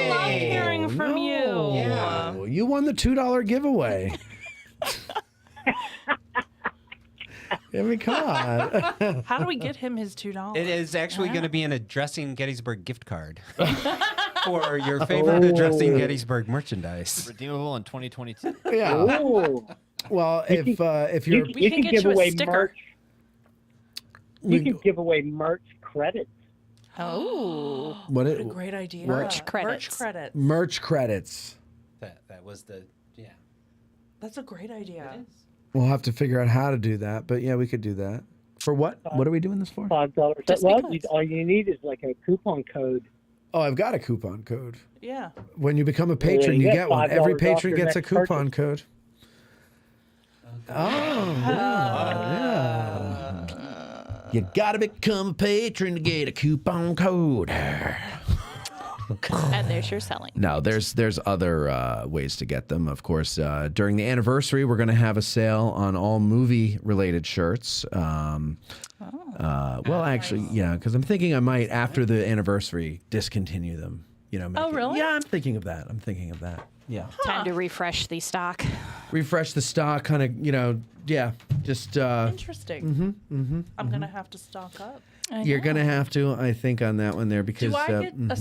love hearing from you. Yeah. You won the $2 giveaway. I mean, come on. How do we get him his $2? It is actually going to be an Addressing Gettysburg gift card for your favorite Addressing Gettysburg merchandise. Redeemable in 2022. Yeah. Ooh. Well, if you're, We can get you a sticker. merch. You can give away merch credits. Oh. what What a it, great idea. Merch credits. Merch credits. merch credits. That was the That's a great idea. We'll have to figure out how to do that, but yeah, we could do that. For what? What are we doing this for? $5. Just Well, because. all you need is like a coupon code. Oh, I've got a coupon code. Yeah. When you become a patron, you you get get one. $5 Every off patron your gets a next coupon code. Oh, yeah. You gotta become a patron to get a coupon code. And there's your selling. No, there's other ways to get them. Of course, during the anniversary, we're going to have a sale on all movie-related shirts. Well, actually, yeah, because I'm thinking I might, after the anniversary, discontinue them. You know. Oh, really? Yeah, I'm thinking of that. Yeah. Time to refresh the stock. Refresh the stock, kind of, yeah, just. Interesting. I'm going to have to stock up. You're going to have to, I think, on that one there because. Do I get a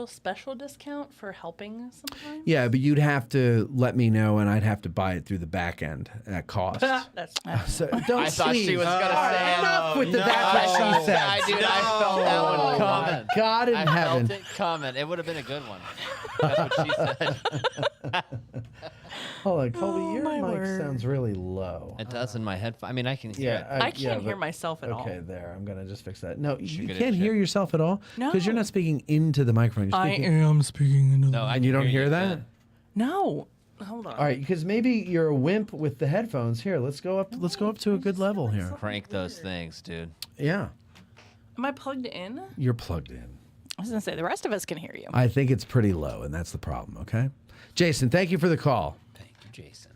special discount for helping sometimes? Yeah, but you'd have to let me know, and I'd have to buy it through the back end at cost. That's So don't I thought she sneeze. was gonna say Enough with the that's what she said. I felt that one coming. God in I heaven. felt it coming. It would have been a good one. That's what she said. Hold on, Colby, your my mic word. sounds really low. It does in my headphone. I mean, I can hear it. I can't hear myself at all. Okay, there. I'm gonna just fix that. No, you get it can't hear checked. yourself at all because you're No. not speaking into the microphone. You're I speaking, am speaking into No, I and can you don't hear you that. good. No. Hold on. All right, because maybe you're a wimp with the headphones. Here, let's go up. Let's go up to a good level here. Crank those things, dude. Yeah, Am I plugged in? you're plugged in. I was going to say, the rest of us can hear you. I think it's pretty low, and that's the problem. Okay, Jason, thank you for the call. Thank you, Jason.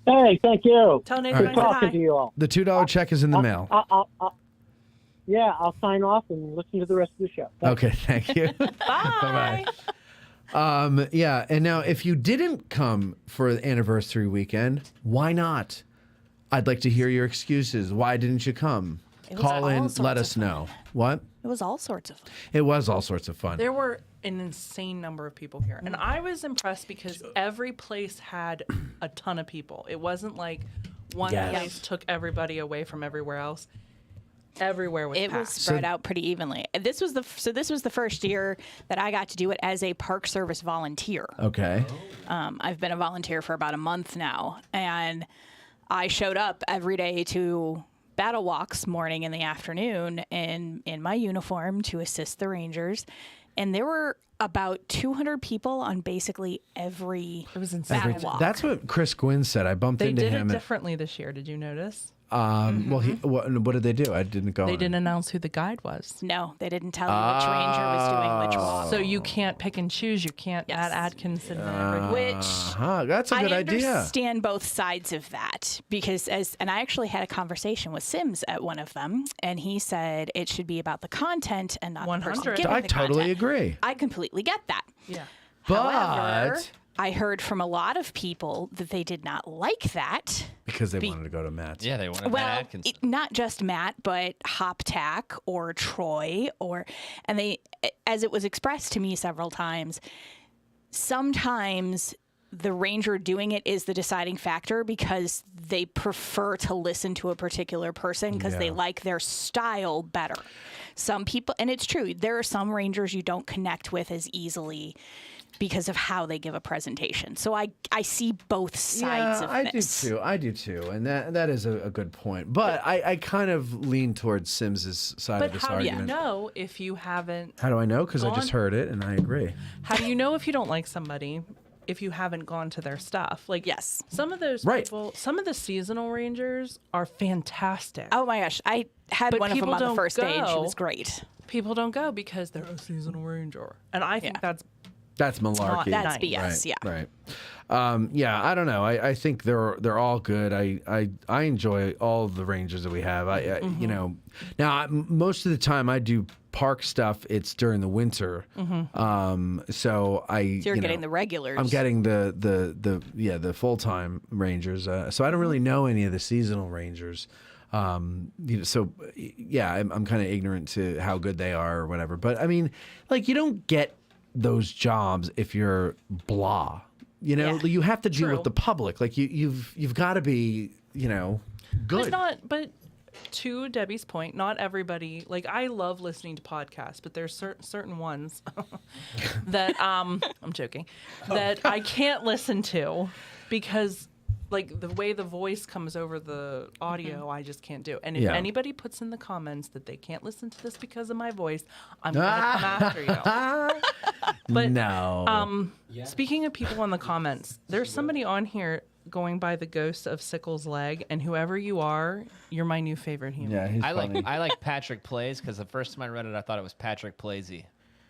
Hey, thank you. Tell Nathan Good I said talking to hi. you all. The $2 check is in the mail. Yeah, I'll sign off and listen to the rest of the show. Okay, thank you. Bye. Yeah, and now if you didn't come for the anniversary weekend, why not? I'd like to hear your excuses. Why didn't you come? It was Call all in, sorts let of us know. What? It was all sorts of fun. It was all sorts of fun. There were an insane number of people here. And I was impressed because every place had a ton of people. It wasn't like one Yes. place took everybody away from everywhere else. Everywhere was It packed. was spread out pretty evenly. This was the first year that I got to do it as a Park Service volunteer. Okay. I've been a volunteer for about a month now, and I showed up every day to battle walks morning and the afternoon in my uniform to assist the Rangers. And there were about 200 people on basically every battle walk. That's what Chris Gwynn said. I bumped They into did him. it differently this year. Did you notice? Well, what did they do? I didn't go. They in. didn't announce who the guide was. No, they didn't tell you which ranger was doing which walk. So you can't pick and choose. You can't add Atkinson. Which That's a good I idea. understand both sides of that because and I actually had a conversation with Sims at one of them, and he said it should be about the content and not the person 100. giving I the totally content. agree. I completely get that. Yeah. However, But I heard from a lot of people that they did not like that. because they wanted to go to Matt's. Yeah, they wanted Well, Matt Atkinson. not just Matt, but Hoptack or Troy, and they, as it was expressed to me several times, sometimes the ranger doing it is the deciding factor because they prefer to listen to a particular person because they like their style better. Some people, and it's true, there are some rangers you don't connect with as easily because of how they give a presentation. So I see both sides of this. I do too, and that is a good point. But I kind of lean towards Sims's side But of this how do you argument. know if you haven't? How do I know? Because I just heard it and I agree. How do you know if you don't like somebody if you haven't gone to their stuff? Like, Yes. some of those Right. people, some of the seasonal rangers are fantastic. Oh my gosh, I had But one of them people on the don't first day, and she go. was great. People don't go because they're a seasonal ranger, and I think that's That's malarkey. That's Nice. BS. Yeah. Right. Yeah, I don't know. I think they're all good. I enjoy all of the rangers that we have. You know, now most of the time I do park stuff. It's during the winter. So You're getting the regulars. I'm getting the full time rangers. So I don't really know any of the seasonal rangers. So yeah, I'm kind of ignorant to how good they are or whatever. But I mean, like, you don't get those jobs if you're blah. You know, you have to deal with the public. Like you've got to be, good. But to Debbie's point, not everybody. Like, I love listening to podcasts, but there's certain ones that I'm joking, that I can't listen to because, like, the way the voice comes over the audio, I just can't do. And if anybody puts in the comments that they can't listen to this because of my voice, I'm gonna come after you. But no. Speaking of people in the comments, there's somebody on here going by the ghost of Sickles' leg, and whoever you are, you're my new favorite human. Yeah, he's funny. I like Patrick Plays because the first time I read it, I thought it was Patrick Playsy.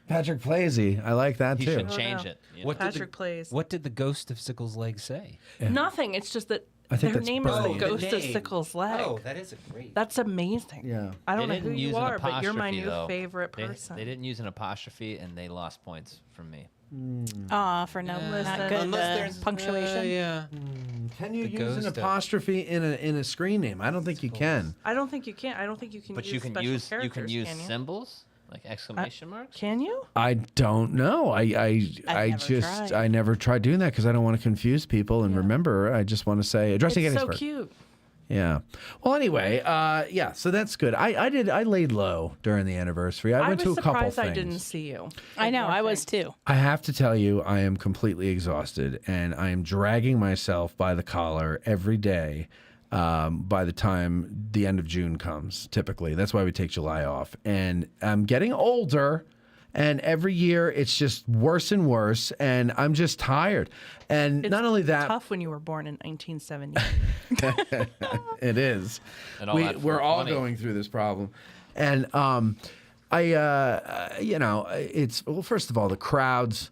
Patrick Playsy. I like that He too. should change it. You know? Patrick Plays. What did the ghost of Sickles' leg say? Nothing. It's just that I think their that's name is Bernie. the ghost The of name. Sickles' leg. Oh, that is a great. That's amazing. Yeah. I don't They know who didn't you use an are, but you're my apostrophe, new though. favorite They person. didn't use an apostrophe, and they lost points from me. For no not good Unless there's punctuation. yeah. Can you The use ghost an of- apostrophe in a screen name? I don't think you can. I don't think you can. I don't think you can But use you can special use characters, you can you? symbols like exclamation marks. Can you? I don't know. I never tried doing that because I don't want to confuse people. And remember, I just want to say addressing It's so Gettysburg. cute. Yeah. Well, anyway, so that's good. I laid low during the anniversary. I went to a couple surprised things. I didn't see you. I know, I was too. I have to tell you, I am completely exhausted, and I am dragging myself by the collar every day. By the time the end of June comes, typically, that's why we take July off, and I'm getting older. And every year it's just worse and worse, and I'm just tired. And It's not only that, tough when you were born in 1970. it is. And all that We're all 420. going through this problem, and it's first of all the crowds,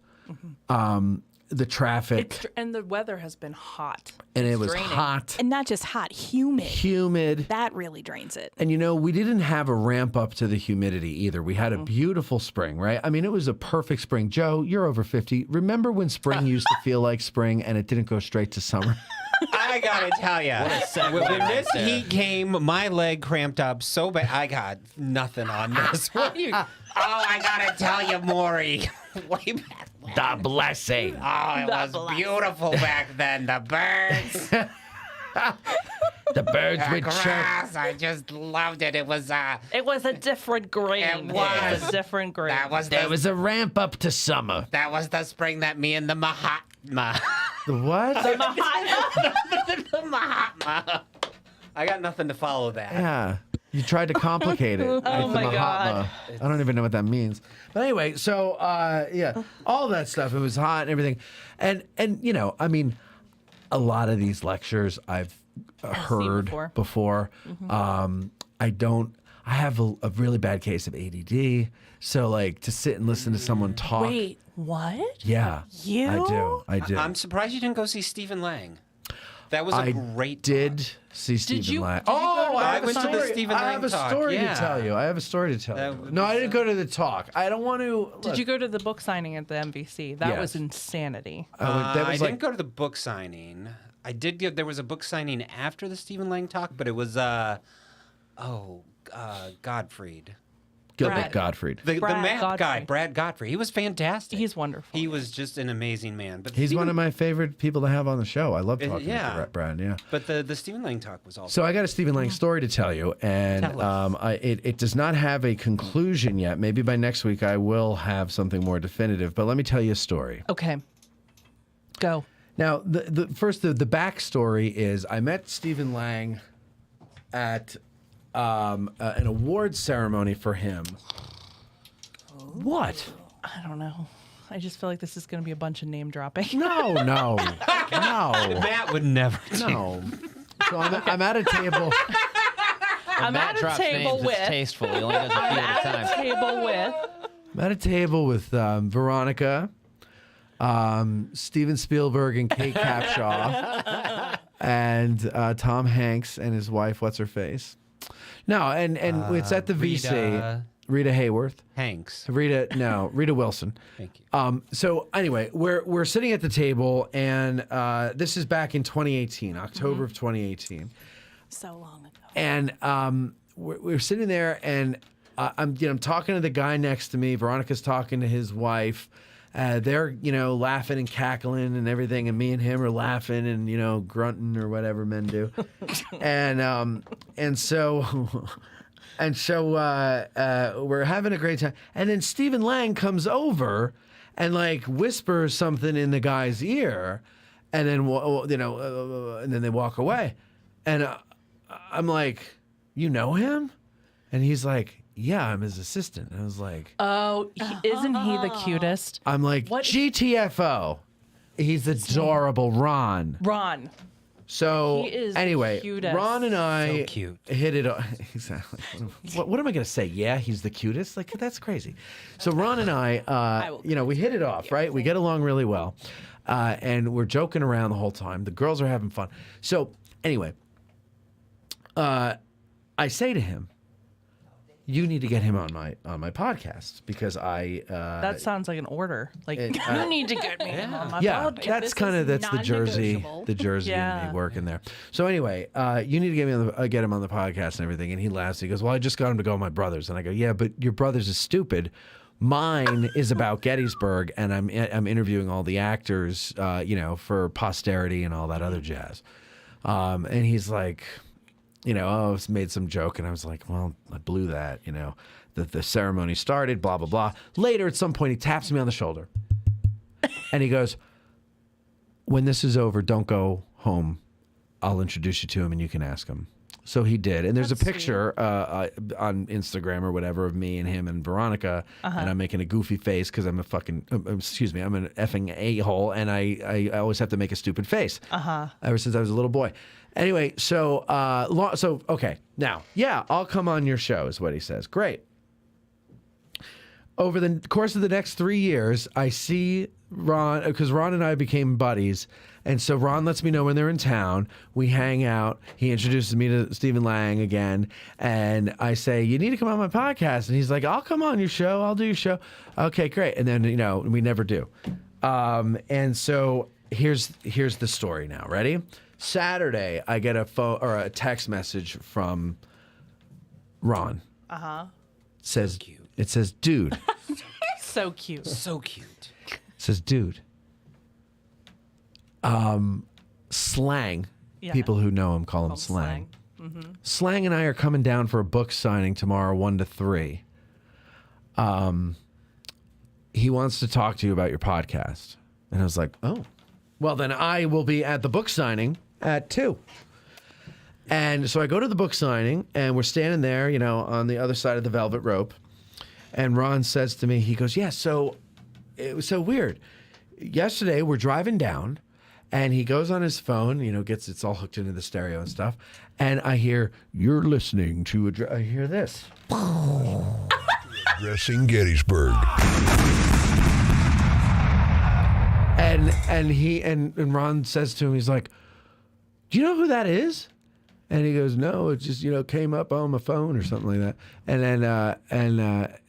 the traffic, And the weather has been hot. and it It's was draining. hot, And not just hot, humid. humid. That really drains it. And we didn't have a ramp up to the humidity either. We had a beautiful spring, right? I mean, it was a perfect spring. Joe, you're over 50. Remember when spring used to feel like spring and it didn't go straight to summer? I gotta tell you, when this heat came, my leg cramped up so bad. I got nothing on this. What do you? Oh, I gotta tell you, Maury. Way back when. The blessing. Oh, it was beautiful back then. The birds, The birds the would chirp. grass. I just loved it. It was It was a different green. It was. a different green. There was a ramp up to summer. that was the spring that me and the Mahatma. The what? The Mahatma. I got nothing to follow that. Yeah. You tried to complicate it. Oh with the my God. Mahatma. I don't even know what that means. But anyway, so all that stuff. It was hot and everything, and I mean, a lot of these lectures I've heard before. I have a really bad case of ADD, so like to sit and listen to someone talk. Wait, what? Yeah, You? I do. I'm surprised you didn't go see Stephen Lang. That was a I great did talk. see Stephen you- Lang. did you go to the I have a went to the story. Stephen I have Lang a talk, story yeah. to tell you. I have a story to tell That you. would No, be I didn't go to the talk. I don't want to. Did you go to the book signing at the MVC? That Yes. was insanity. That I was didn't go to the book signing. I did get. There was a book signing after the Stephen Lang talk, but it was Gottfried. Gilbert Brad. Gottfried. The Brad map guy, Gottfried. Brad Gottfried. He was fantastic. He's wonderful. He was just an amazing man. But He's one of my favorite people to have on the show. I love talking yeah. to Brad. Yeah. But the Stephen Lang talk was also. So I got a Stephen Lang story to tell you, and Tell us. it does not have a conclusion yet. Maybe by next week I will have something more definitive. But let me tell you a story. Okay. Go. Now, the backstory is I met Stephen Lang at an awards ceremony for him. What? I don't know. I just feel like this is going to be a bunch of name dropping. No. Matt would never. No. So I'm at a table. I'm Matt at a drops table names, with. It's tasteful. He only does a few at a time. Table with. I'm at a table with Veronica, Steven Spielberg and Kate Capshaw, and Tom Hanks and his wife, what's her face? No, and it's at the VC. Rita Hayworth. Hanks. Rita Wilson. Thank you. So anyway, we're sitting at the table, and this is back in 2018, October of 2018. So long ago. And we're sitting there, and I'm talking to the guy next to me. Veronica's talking to his wife. They're laughing and cackling and everything, and me and him are laughing and grunting or whatever men do. and so we're having a great time. And then Stephen Lang comes over and like whispers something in the guy's ear, and then and then they walk away. And I'm like, you know him? And he's like, yeah, I'm his assistant. And I was like, oh, isn't he the cutest? I'm like, what? GTFO. He's adorable, Ron. Ron. So He is anyway, cutest. Ron and I So cute. hit it off. Exactly. What am I going to say? Yeah, he's the cutest? Like, that's crazy. So Ron and I, we hit it off, right? We get along really well. And we're joking around the whole time. The girls are having fun. So anyway, I say to him, you need to get him on my podcast because that sounds like an order. Like you need to get me on my podcast. That's the Jersey in me working there. So anyway, you need to get him on the podcast and everything. And he laughs. He goes, well, I just got him to go with my brothers. And I go, yeah, but your brothers is stupid. Mine is about Gettysburg, and I'm interviewing all the actors, for posterity and all that other jazz. And he's like, made some joke, and I was like, well, I blew that, the ceremony started, blah, blah, blah. Later, at some point, he taps me on the shoulder, and he goes, when this is over, don't go home. I'll introduce you to him, and you can ask him. So he did, and there's a picture on Instagram or whatever of me and him and Veronica, and I'm making a goofy face because I'm I'm an effing a-hole, and I always have to make a stupid face ever since I was a little boy. Anyway, so okay, now, yeah, I'll come on your show is what he says. Great. Over the course of the next 3 years, I see Ron, because Ron and I became buddies, and so Ron lets me know when they're in town. We hang out. He introduces me to Stephen Lang again, and I say, you need to come on my podcast. And he's like, I'll come on your show. I'll do your show. Okay, great. And then, we never do. And so here's the story now. Ready? Saturday, I get a phone or a text message from Ron. It says, dude. So cute. So cute. It says, dude. Slang. Yeah. People who know him call him Slang. Mm-hmm. Slang and I are coming down for a book signing tomorrow, 1 to 3. He wants to talk to you about your podcast. And I was like, oh. Well, then I will be at the book signing at 2. And so I go to the book signing, and we're standing there, on the other side of the velvet rope. And Ron says to me, he goes, yeah, so it was so weird. Yesterday, we're driving down, and he goes on his phone, it's all hooked into the stereo and stuff. And I hear, you're listening to I hear this. Addressing Gettysburg. And Ron says to him, he's like, do you know who that is? And he goes, no, it just, came up on my phone or something like that. And then,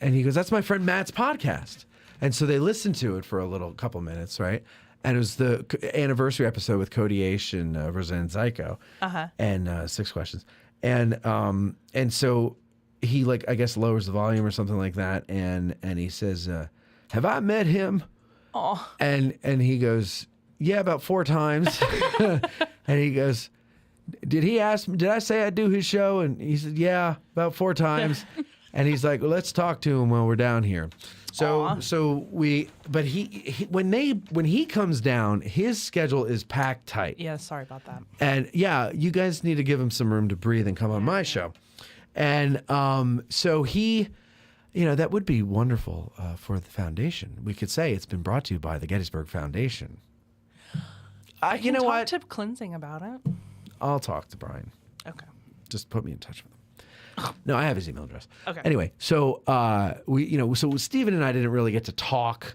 and he goes, that's my friend Matt's podcast. And so they listened to it for a couple minutes, right? And it was the anniversary episode with Cody Aish and Roseanne Zyko. And 6 questions. And so he I guess lowers the volume or something like that. And he says, have I met him? Oh. And he goes, yeah, about 4 times. And he goes, did I say I'd do his show? And he said, yeah, about 4 times. And he's like, well, let's talk to him while we're down here. But when he comes down, his schedule is packed tight. Yeah, sorry about that. And yeah, you guys need to give him some room to breathe and come on my show. And so he, that would be wonderful for the foundation. We could say it's been brought to you by the Gettysburg Foundation. I can talk to Cleansing about it. I'll talk to Brian. Okay. Just put me in touch with him. No, I have his email address. Okay. Anyway, so so Stephen and I didn't really get to talk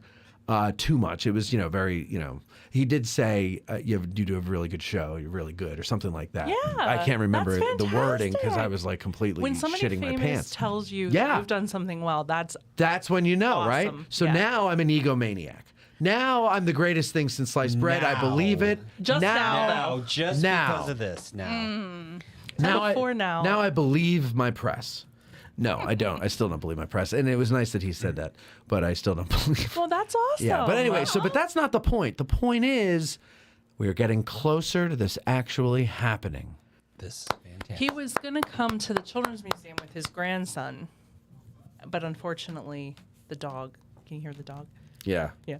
too much. It was, very, he did say you do a really good show. You're really good, or something like that. Yeah, I can't remember that's the wording because I fantastic. was completely When somebody shitting my famous pants. tells you that you've done something well, that's when you know, right? awesome. So Yeah. now I'm an egomaniac. Now I'm the greatest thing since sliced bread. I believe it. Just now, though. Just Now. because of this now. Now I believe my press. No, I don't. I still don't believe my press. And it was nice that he said that, but I still don't believe. Well, that's awesome. Yeah, but anyway, but that's not the point. The point is we are getting closer to this actually happening. This is fantastic. He was going to come to the Children's Museum with his grandson, but unfortunately, the dog. Can you hear the dog? Yeah. Yeah.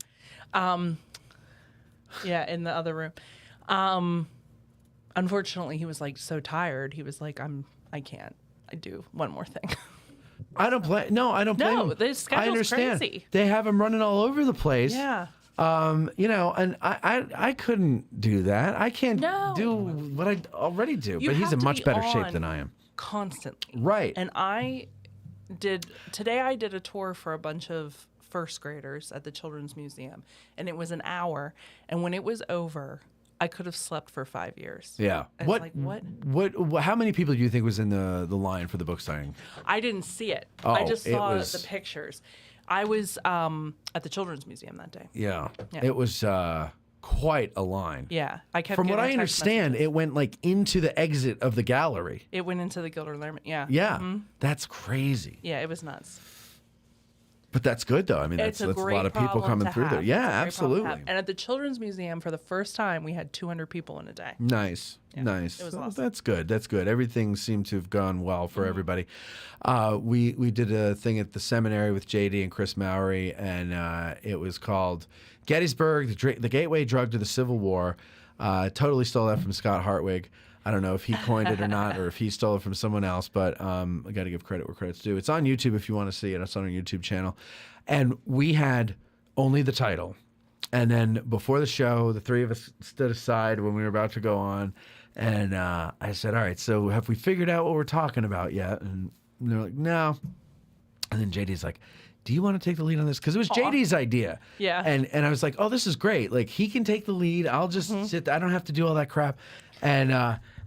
Yeah, in the other room. Unfortunately, he was like so tired. He was like, I can't. I do one more thing. I don't blame. No, I don't blame No, him. this schedule's I understand. crazy. They have him running all over the place. Yeah. And I couldn't do that. I can't do what I already do. You But he's have in to much be better shape on than I am. Constantly. Right. And today I did a tour for a bunch of first graders at the Children's Museum, and it was an hour. And when it was over, I could have slept for 5 years. Yeah. And What? it's like, what? How many people do you think was in the line for the book signing? I didn't see it. Oh, I just it saw was- the pictures. I was at the Children's Museum that day. Yeah. Yeah. It was quite a line. Yeah, I kept. From what getting I text understand, messages. it went like into the exit of the gallery. It went into the Gilder Lehrman. Yeah. Yeah. Mhm. That's crazy. Yeah, it was nuts. But that's good though. I mean, It's that's a great lot of people problem coming to through there. have. Yeah, It's a great problem to absolutely. have. And at the Children's Museum, for the first time, we had 200 people in a day. Nice, nice. it was Well, awesome. That's good. That's good. Everything seemed to have gone well for everybody. We did a thing at the seminary with JD and Chris Mowry, and it was called Gettysburg: the Gateway Drug to the Civil War. Totally stole that from Scott Hartwig. I don't know if he coined it or not, or if he stole it from someone else, but I got to give credit where credit's due. It's on YouTube if you want to see it. It's on our YouTube channel. And we had only the title. And then before the show, the three of us stood aside when we were about to go on. And I said, all right, so have we figured out what we're talking about yet? And they're like, no. And then JD's like, do you want to take the lead on this? Because it was JD's idea. Yeah. And I was like, oh, this is great. Like, he can take the lead. I'll just sit. I don't have to do all that crap. And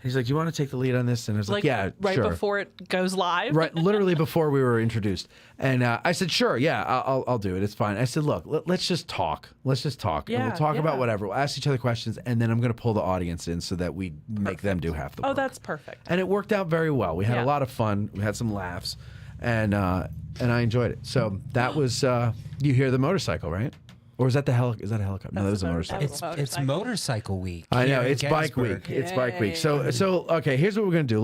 he's like, do you want to take the lead on this? And I was like, yeah, right sure. before it goes live. Right, literally before we were introduced. And I said, sure, yeah, I'll do it. It's fine. I said, look, let's just talk. Let's just talk. And Yeah, we'll talk about yeah. whatever. We'll ask each other questions, and then I'm going to pull the audience in so that we make them do half the work. Oh, that's perfect. And it worked out very well. We had Yeah. a lot of fun. We had some laughs, and I enjoyed it. So that was, you hear the motorcycle, right? Or is that the is that a helicopter? No, that was a motorcycle. It's motorcycle week. I know, here in it's bike Gettysburg. week. It's bike week. So okay, here's what we're gonna do.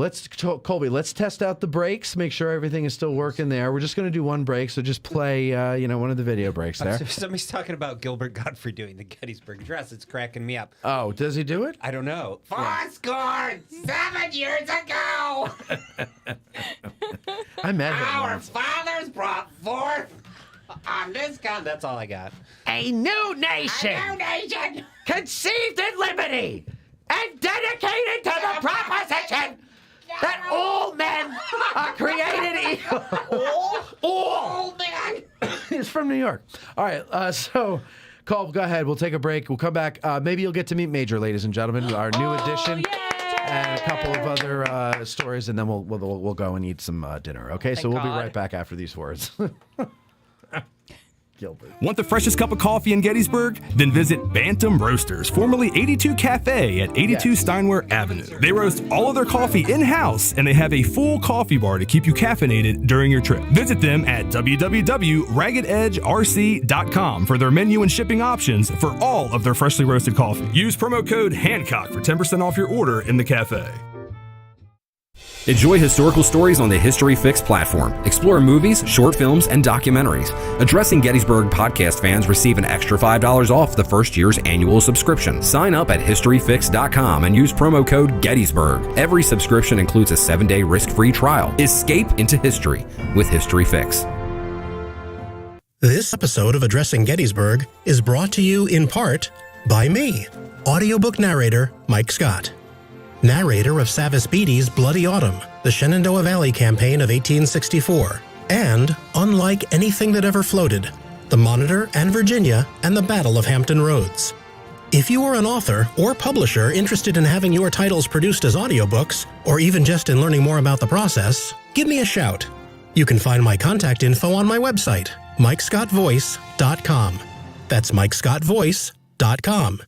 Colby, let's test out the brakes, make sure everything is still working there. We're just gonna do one break, so just play one of the video breaks there. Somebody's talking about Gilbert Godfrey doing the Gettysburg Address. It's cracking me up. Oh, does he do it? I don't know. Scored 7 years ago. I met him Our once. fathers brought forth on this gun. That's all I got. A new nation, conceived in liberty and dedicated to the proposition that all men are created equal. All men. He's from New York. All right, so Colby, go ahead. We'll take a break. We'll come back. Maybe you'll get to meet Major, ladies and gentlemen, our new addition. And a couple of other stories, and then we'll go and eat some dinner. Okay, so we'll be right back after these words. Gilbert. Want the freshest cup of coffee in Gettysburg? Then visit Bantam Roasters, formerly 82 Cafe at 82 Steinware Avenue. They roast all of their coffee in-house, and they have a full coffee bar to keep you caffeinated during your trip. Visit them at www.raggededgerc.com for their menu and shipping options for all of their freshly roasted coffee. Use promo code Hancock for 10% off your order in the cafe. Enjoy historical stories on the History Fix platform. Explore movies, short films, and documentaries. Addressing Gettysburg podcast fans receive an extra $5 off the first year's annual subscription. Sign up at historyfix.com and use promo code Gettysburg. Every subscription includes a 7-day risk-free trial. Escape into history with History Fix. This episode of Addressing Gettysburg is brought to you in part by me, audiobook narrator Mike Scott. Narrator of Savis Beattie's Bloody Autumn, the Shenandoah Valley Campaign of 1864, and Unlike Anything That Ever Floated, the Monitor and Virginia and the Battle of Hampton Roads. If you are an author or publisher interested in having your titles produced as audiobooks, or even just in learning more about the process, give me a shout. You can find my contact info on my website, MikeScottVoice.com. That's MikeScottVoice.com.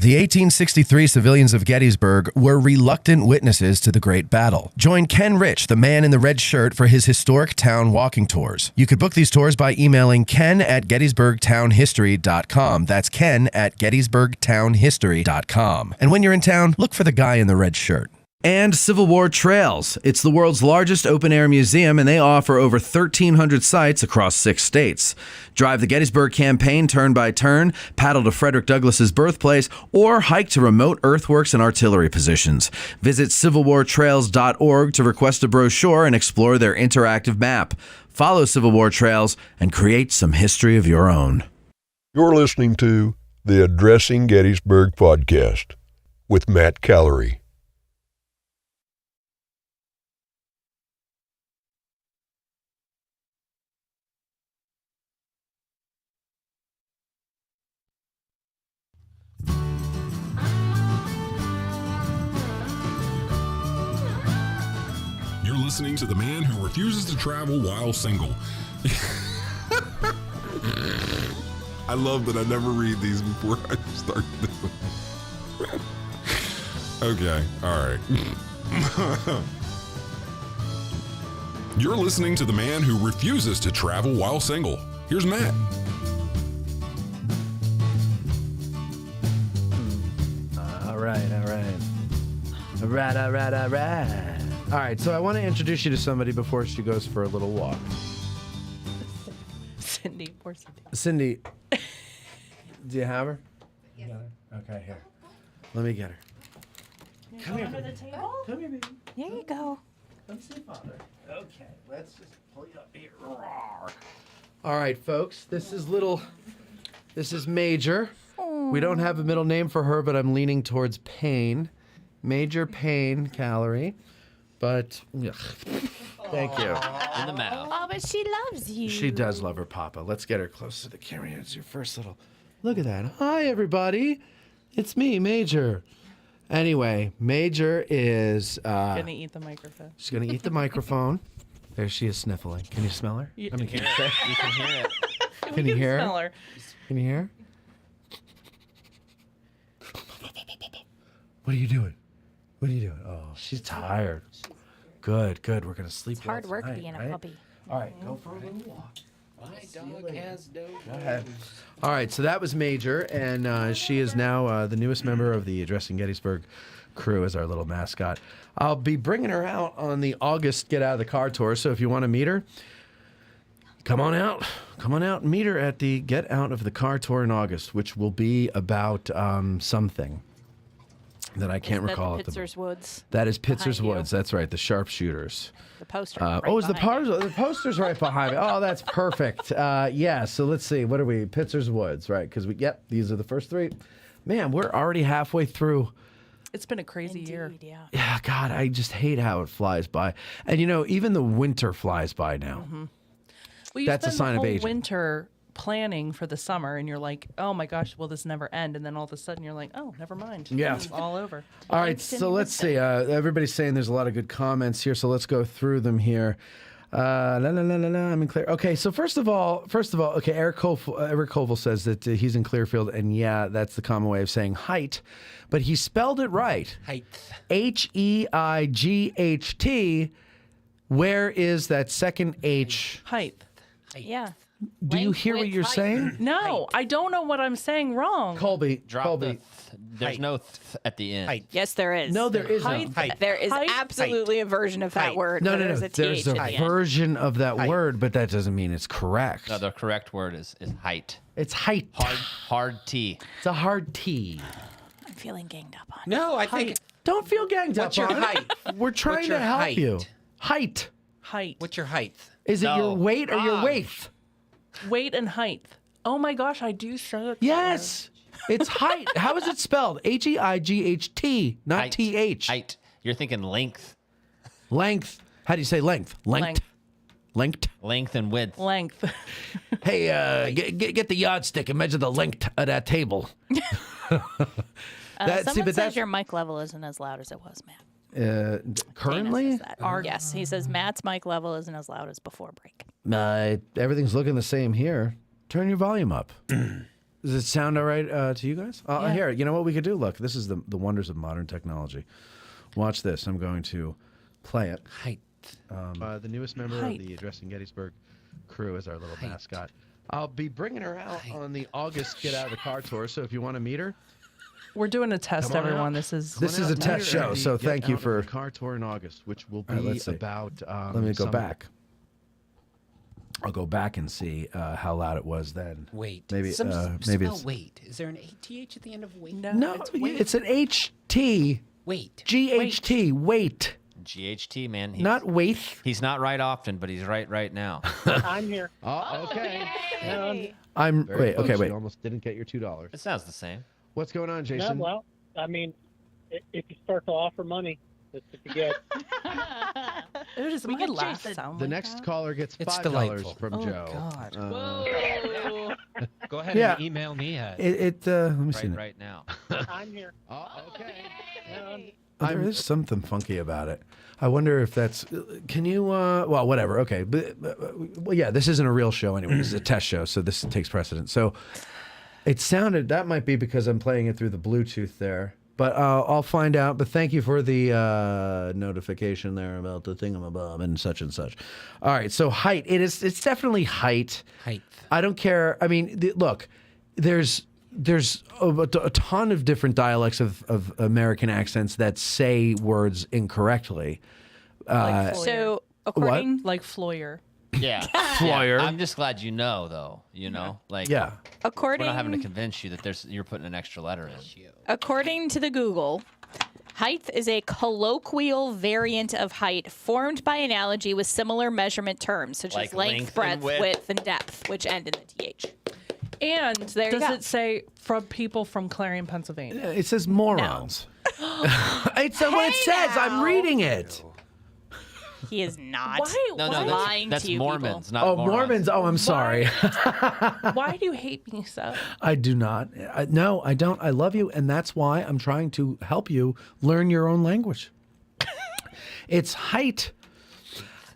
The 1863 civilians of Gettysburg were reluctant witnesses to the Great Battle. Join Ken Rich, the man in the red shirt, for his historic town walking tours. You could book these tours by emailing ken@gettysburgtownhistory.com. That's ken@gettysburgtownhistory.com. And when you're in town, look for the guy in the red shirt. And Civil War Trails. It's the world's largest open-air museum, and they offer over 1,300 sites across 6 states. Drive the Gettysburg Campaign turn by turn, paddle to Frederick Douglass's birthplace, or hike to remote earthworks and artillery positions. Visit civilwartrails.org to request a brochure and explore their interactive map. Follow Civil War Trails and create some history of your own. You're listening to the Addressing Gettysburg podcast with Matt Callery. You're listening to the man who refuses to travel while single. I love that I never read these before I start doing. Okay, all right. You're listening to the man who refuses to travel while single. Here's Matt. All right. All right, so I want to introduce you to somebody before she goes for a little walk. Cindy, poor Cindy. Cindy, do you have her? Yes. Okay, here. Let me get her. Come here. Under the table? Come here, baby. Here you go. Come see Father. Okay, let's just pull you up here. Roar. All right, folks, this is Major. We don't have a middle name for her, but I'm leaning towards Payne. Major Payne Callery. But, ugh. Thank you. In the mouth. Oh, but she loves you. She does love her papa. Let's get her close to the camera. It's your first little... Look at that. Hi, everybody. It's me, Major. Anyway, Major is... Gonna eat the microphone. She's going to eat the microphone. There she is sniffling. Can you smell her? You can hear it. You can hear it. Can you hear smell her? her. Can you hear her? What are you doing? What are you doing? Oh, she's tired. Good. We're going to sleep It's hard well work tonight, being right? a puppy. All right, go for a little walk. My dog has no Go ahead. All right, so that was Major, and she is now the newest member of the Addressing Gettysburg crew as our little mascot. I'll be bringing her out on the August Get Out of the Car tour, so if you want to meet her, come on out and meet her at the Get Out of the Car tour in August, which will be about something that I can't recall. Is that the Pitzer's Woods? That is Pitzer's behind you? Woods. That's right, the sharpshooters. The poster. Is the poster's right behind me? Oh, that's perfect. Yeah, so let's see. What are we? Pitzer's Woods, right? Because these are the first 3. Man, we're already halfway through. It's been a crazy year. Yeah. Yeah, God, I just hate how it flies by. And even the winter flies by now. Mm-hmm. Well, you That's a spend sign the of whole aging. winter planning for the summer, and you're like, oh my gosh, will this never end? And then all of a sudden you're like, oh, never mind. Yeah. It's all over. All right, so let's see. Everybody's saying there's a lot of good comments here, so let's go through them here. I'm in Clear. Okay, so first of all, okay, Eric Koval says that he's in Clearfield, and yeah, that's the common way of saying height, but he spelled it right. Height. Height. Where is that second H? Height. Yeah. Do you hear what you're saying? No, I don't know what I'm saying wrong. Colby, There's no at the end. Yes, there is. No, there isn't. There is absolutely a version of that word. No. where there's a There's TH a at the end. version of that word, but that doesn't mean it's correct. No, the correct word is height. It's height. Hard T. It's a hard T. I'm feeling ganged up on. No, I think. Don't feel ganged up What's your on. height? We're trying What's to your help height? you. Height. What's your height? Is it your weight or your weight? Weight and height. Oh my gosh, I do say it. Yes. It's height. How is it spelled? Height, not Height. TH. Height. You're thinking length. Length. How do you say length? Length. Length. Length and width. Length. Hey, get the yardstick and measure the length of that table. Someone says your mic level isn't as loud as it was, Matt. Currently? Yes, he says Matt's mic level isn't as loud as before break. Everything's looking the same here. Turn your volume up. Does it sound all right to you guys? Yeah. Here, you know what we could do? Look, this is the wonders of modern technology. Watch this. I'm going to play it. Height. The newest member of the Addressing Gettysburg crew is our little mascot. I'll be bringing her out on the August Get Out of the Car tour, so if you want to meet her. We're doing a test, Come on everyone. out. This is a test show, so Get thank you Out of for the car tour in August, which will be let's see. about. Let me go summer. back. I'll go back and see how loud it was then. Wait. Maybe maybe it's wait. Is there an ATH at the end of wait? no. It's an HT. Wait. GHT. Wait. GHT, man. Not wait. He's not right often, but he's right now. I'm here. Oh, okay. I'm Very wait. close. Okay, wait. You almost didn't get your $2. It sounds the same. What's going on, No, Jason? well, I mean, if you start to offer money, that's what you get. Does We my could laugh laugh. sound The like next that? caller gets It's $5 delightful. from Oh, Joe. God. Go ahead Yeah. and email me at Let me see. Right now. I'm here. Oh, okay. There is something funky about it. I wonder if that's. Can you? Well, whatever. Okay, well, yeah. This isn't a real show anyway. This is a test show, so this takes precedence. So, it sounded that might be because I'm playing it through the Bluetooth there, but I'll find out. But thank you for the notification there about the thingamabob and such and such. All right. So height. It's definitely height. Height. I don't care. I mean, look. There's a ton of different dialects of American accents that say words incorrectly. So according, like Floyer. Yeah. Floyer. Yeah. I'm just glad you know, though. You know, like Yeah. we're not having to convince you that you're putting an extra letter in. according to the Google, height is a colloquial variant of height formed by analogy with similar measurement terms such Like as length, length and breadth, width. width, and depth, which end in the th. And There you does go. it say from people from Clarion, Pennsylvania? It says morons. It's what it says. I'm reading it. He is not. Why? No, Why? no, Lying that's to you Mormons, people. not Oh, morons. Mormons. Oh, I'm sorry. Why do you hate me so? I do not. No, I don't. I love you, and that's why I'm trying to help you learn your own language. It's height.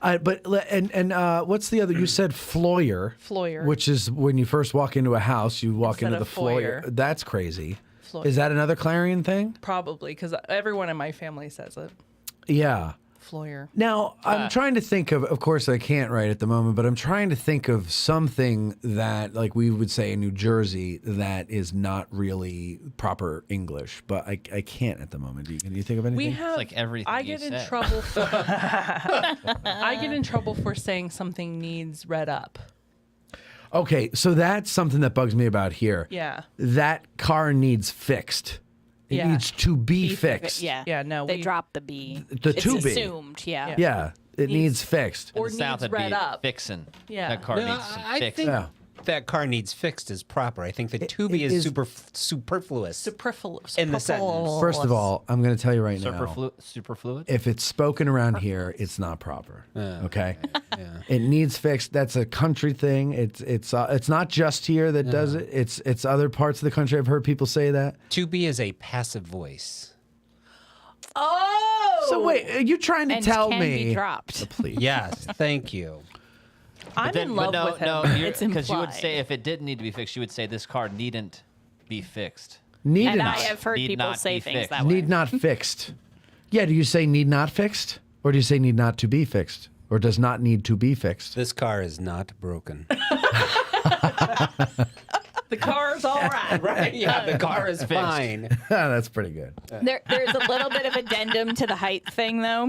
What's the other? You said floyer. Floyer. Which is when you first walk into a house, you walk Instead into the of foyer. That's crazy. Floyer. Is that another Clarion thing? Probably, because everyone in my family says it. Yeah. Floyer. Now, I'm trying to think of course I can't right at the moment, but I'm trying to think of something that, like we would say in New Jersey, that is not really proper English, but I can't at the moment. Can you think of anything? We have like everything I you get in said. trouble. For, I get in trouble for saying something needs read up. Okay, so that's something that bugs me about here. Yeah. That car needs fixed. It Yeah. needs to be fixed. Yeah. Yeah. No. They dropped the B. The it's to be. assumed. Yeah. Yeah, it needs fixed. Or In the South, needs it'd read be up. fixin'. Yeah. That car No, needs I fixed. think Yeah. that car needs fixed is proper. I think the to be it is is- superfluous. Superfluous. In the sentence. First of all, I'm going to tell you right now. Superfluid? If it's spoken around here, it's not proper. Okay, Yeah. it needs fixed. That's a country thing. It's not just here that does it. It's other parts of the country. I've heard people say that. To be is a passive voice. Oh. So wait, are you trying to and tell can me? be dropped. Please. Yes, thank you. I'm in love with him. Because you would implied. say if it didn't need to be fixed, you would say this car needn't be fixed. Need And I not. have heard Need people not say be things fixed. that way. Need not fixed. Yeah. Do you say need not fixed, or do you say need not to be fixed, or does not need to be fixed? This car is not broken. The car's all right. Right? Yeah, the car is fine. That's pretty good. There's a little bit of addendum to the height thing, though.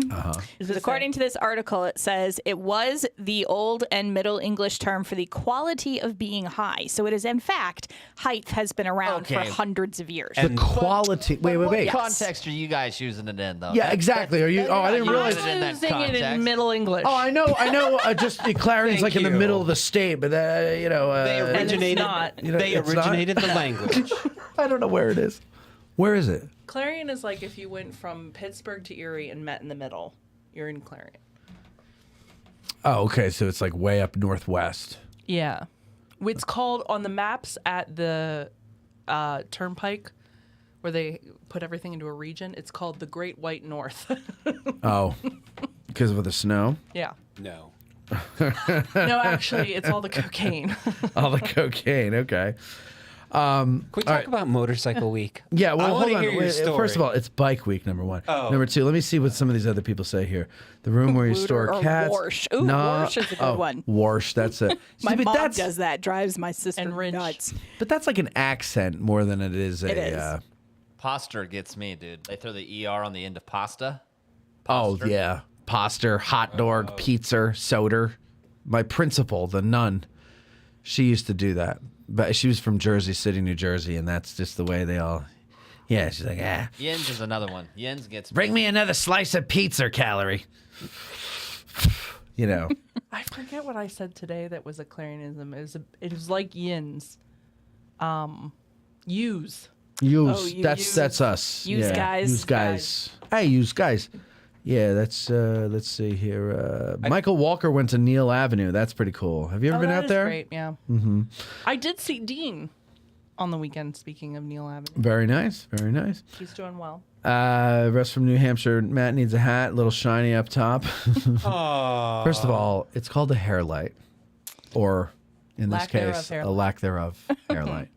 Because according to this article, it says it was the Old and Middle English term for the quality of being high. So it is, in fact, height has been around for Okay. hundreds of years. The quality. Wait. What context are you guys using it in, though? Yeah, exactly. Are you? Oh, I didn't You realize. used it in that Using it in context. Middle English. Oh, I know. Just Clarion's Thank like in the you. middle of the state, but They originated. not. You know, They it's not? originated the language. I don't know where it is. Where is it? Clarion is like if you went from Pittsburgh to Erie and met in the middle. You're in Clarion. Oh, okay. So it's like way up northwest. Yeah. It's called on the maps at the Turnpike, where they put everything into a region. It's called the Great White North. Oh, because of the snow. Yeah. No. No, actually, it's all the cocaine. All the cocaine. Okay. Can we talk all right. about Motorcycle Week? Yeah, well, I hold wanna on. hear your Wait, story. First of all, it's Bike Week, number one. Oh. Number two, let me see what some of these other people say here. The room where you store or cats. Warsh. Ooh, Warsh is a good one. Warsh, that's it. My See, but mom that's, does that. Drives my sister nuts. But that's like an accent more than it is It a. is. Poster gets me, dude. They throw the ER on the end of pasta. Oh yeah, Poster, hot dog, pizza, soda. My principal, the nun, she used to do that. But she was from Jersey City, New Jersey, and that's just the way they all. Yeah, she's like, ah. Yens is another one. Yens gets Bring me another slice of pizza, Calorie. You know. I forget what I said today that was a Clarianism. It was like yins. Use. Use. That's us. Use guys. Use guys. Hey, use guys. Yeah, that's let's see here. Michael Walker went to Neal Avenue. That's pretty cool. Have you ever been that out is there? Great, yeah. Mm-hmm. I did see Dean on the weekend, speaking of Neal Avenue. Very nice. Very nice. He's doing well. Russ from New Hampshire. Matt needs a hat, little shiny up top. Aw. First of all, it's called a hair light, or in this Lack thereof case, hair a light. lack thereof hair light.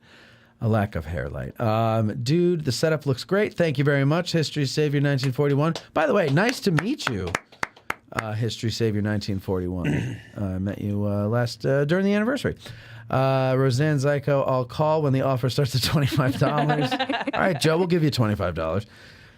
A lack of hair light. Dude, the setup looks great. Thank you very much, History Savior 1941. By the way, nice to meet you, History Savior 1941. I met you last during the anniversary. Roseanne Zyko, I'll call when the offer starts at $25. All right, Joe, we'll give you $25.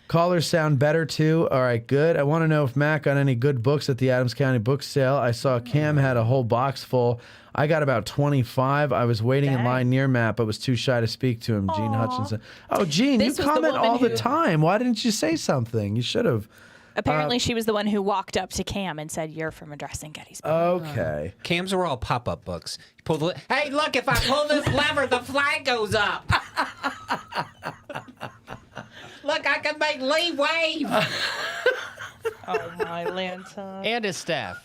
Callers sound better too. All right, good. I want to know if Mac got any good books at the Adams County book sale. I saw Cam had a whole box full. I got about 25. I was waiting in line near Matt, but was too shy to speak to him. Gene Hutchinson. Oh, Gene, This you was the comment woman all the who- time. Why didn't you say something? You should have. Apparently, she was the one who walked up to Cam and said, "You're from Addressing Gettysburg." Okay. Cams were all pop-up books. You pull the hey, look! If I pull this lever, the flag goes up. Look, I can make Lee wave. Oh, my Lanta. And his staff.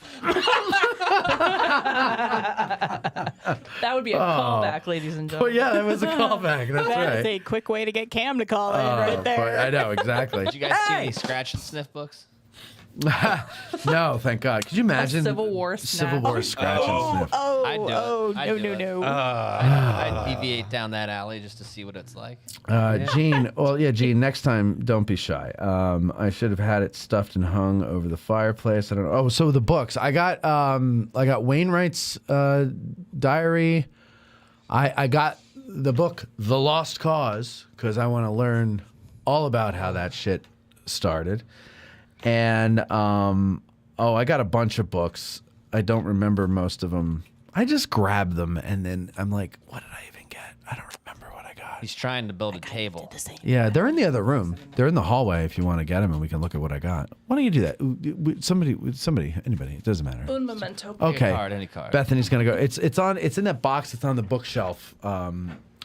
That would be a callback, ladies and Oh, gentlemen. yeah, that was a callback. That's That is right. a quick way to get Cam to call in Oh, right there. boy, I know, exactly. Did you guys see any scratch and sniff books? No, thank God. Could you imagine? Civil War Civil snap. War scratch and sniff. I'd do it. I'd do it. no. I'd deviate down that alley just to see what it's like. Gene, well, yeah, Gene, next time, don't be shy. I should have had it stuffed and hung over the fireplace. I don't know. Oh, so the books. I got Wainwright's diary. I got the book, The Lost Cause, because I want to learn all about how that shit started. And, I got a bunch of books. I don't remember most of them. I just grabbed them, and then I'm like, what did I even get? I don't remember what I got. He's trying to build a table. Yeah, they're in the other room. They're in the hallway if you want to get them, and we can look at what I got. Why don't you do that? Somebody, anybody. It doesn't matter. Un memento. Okay. Any card. Bethany's gonna go. It's in that box. It's on the bookshelf,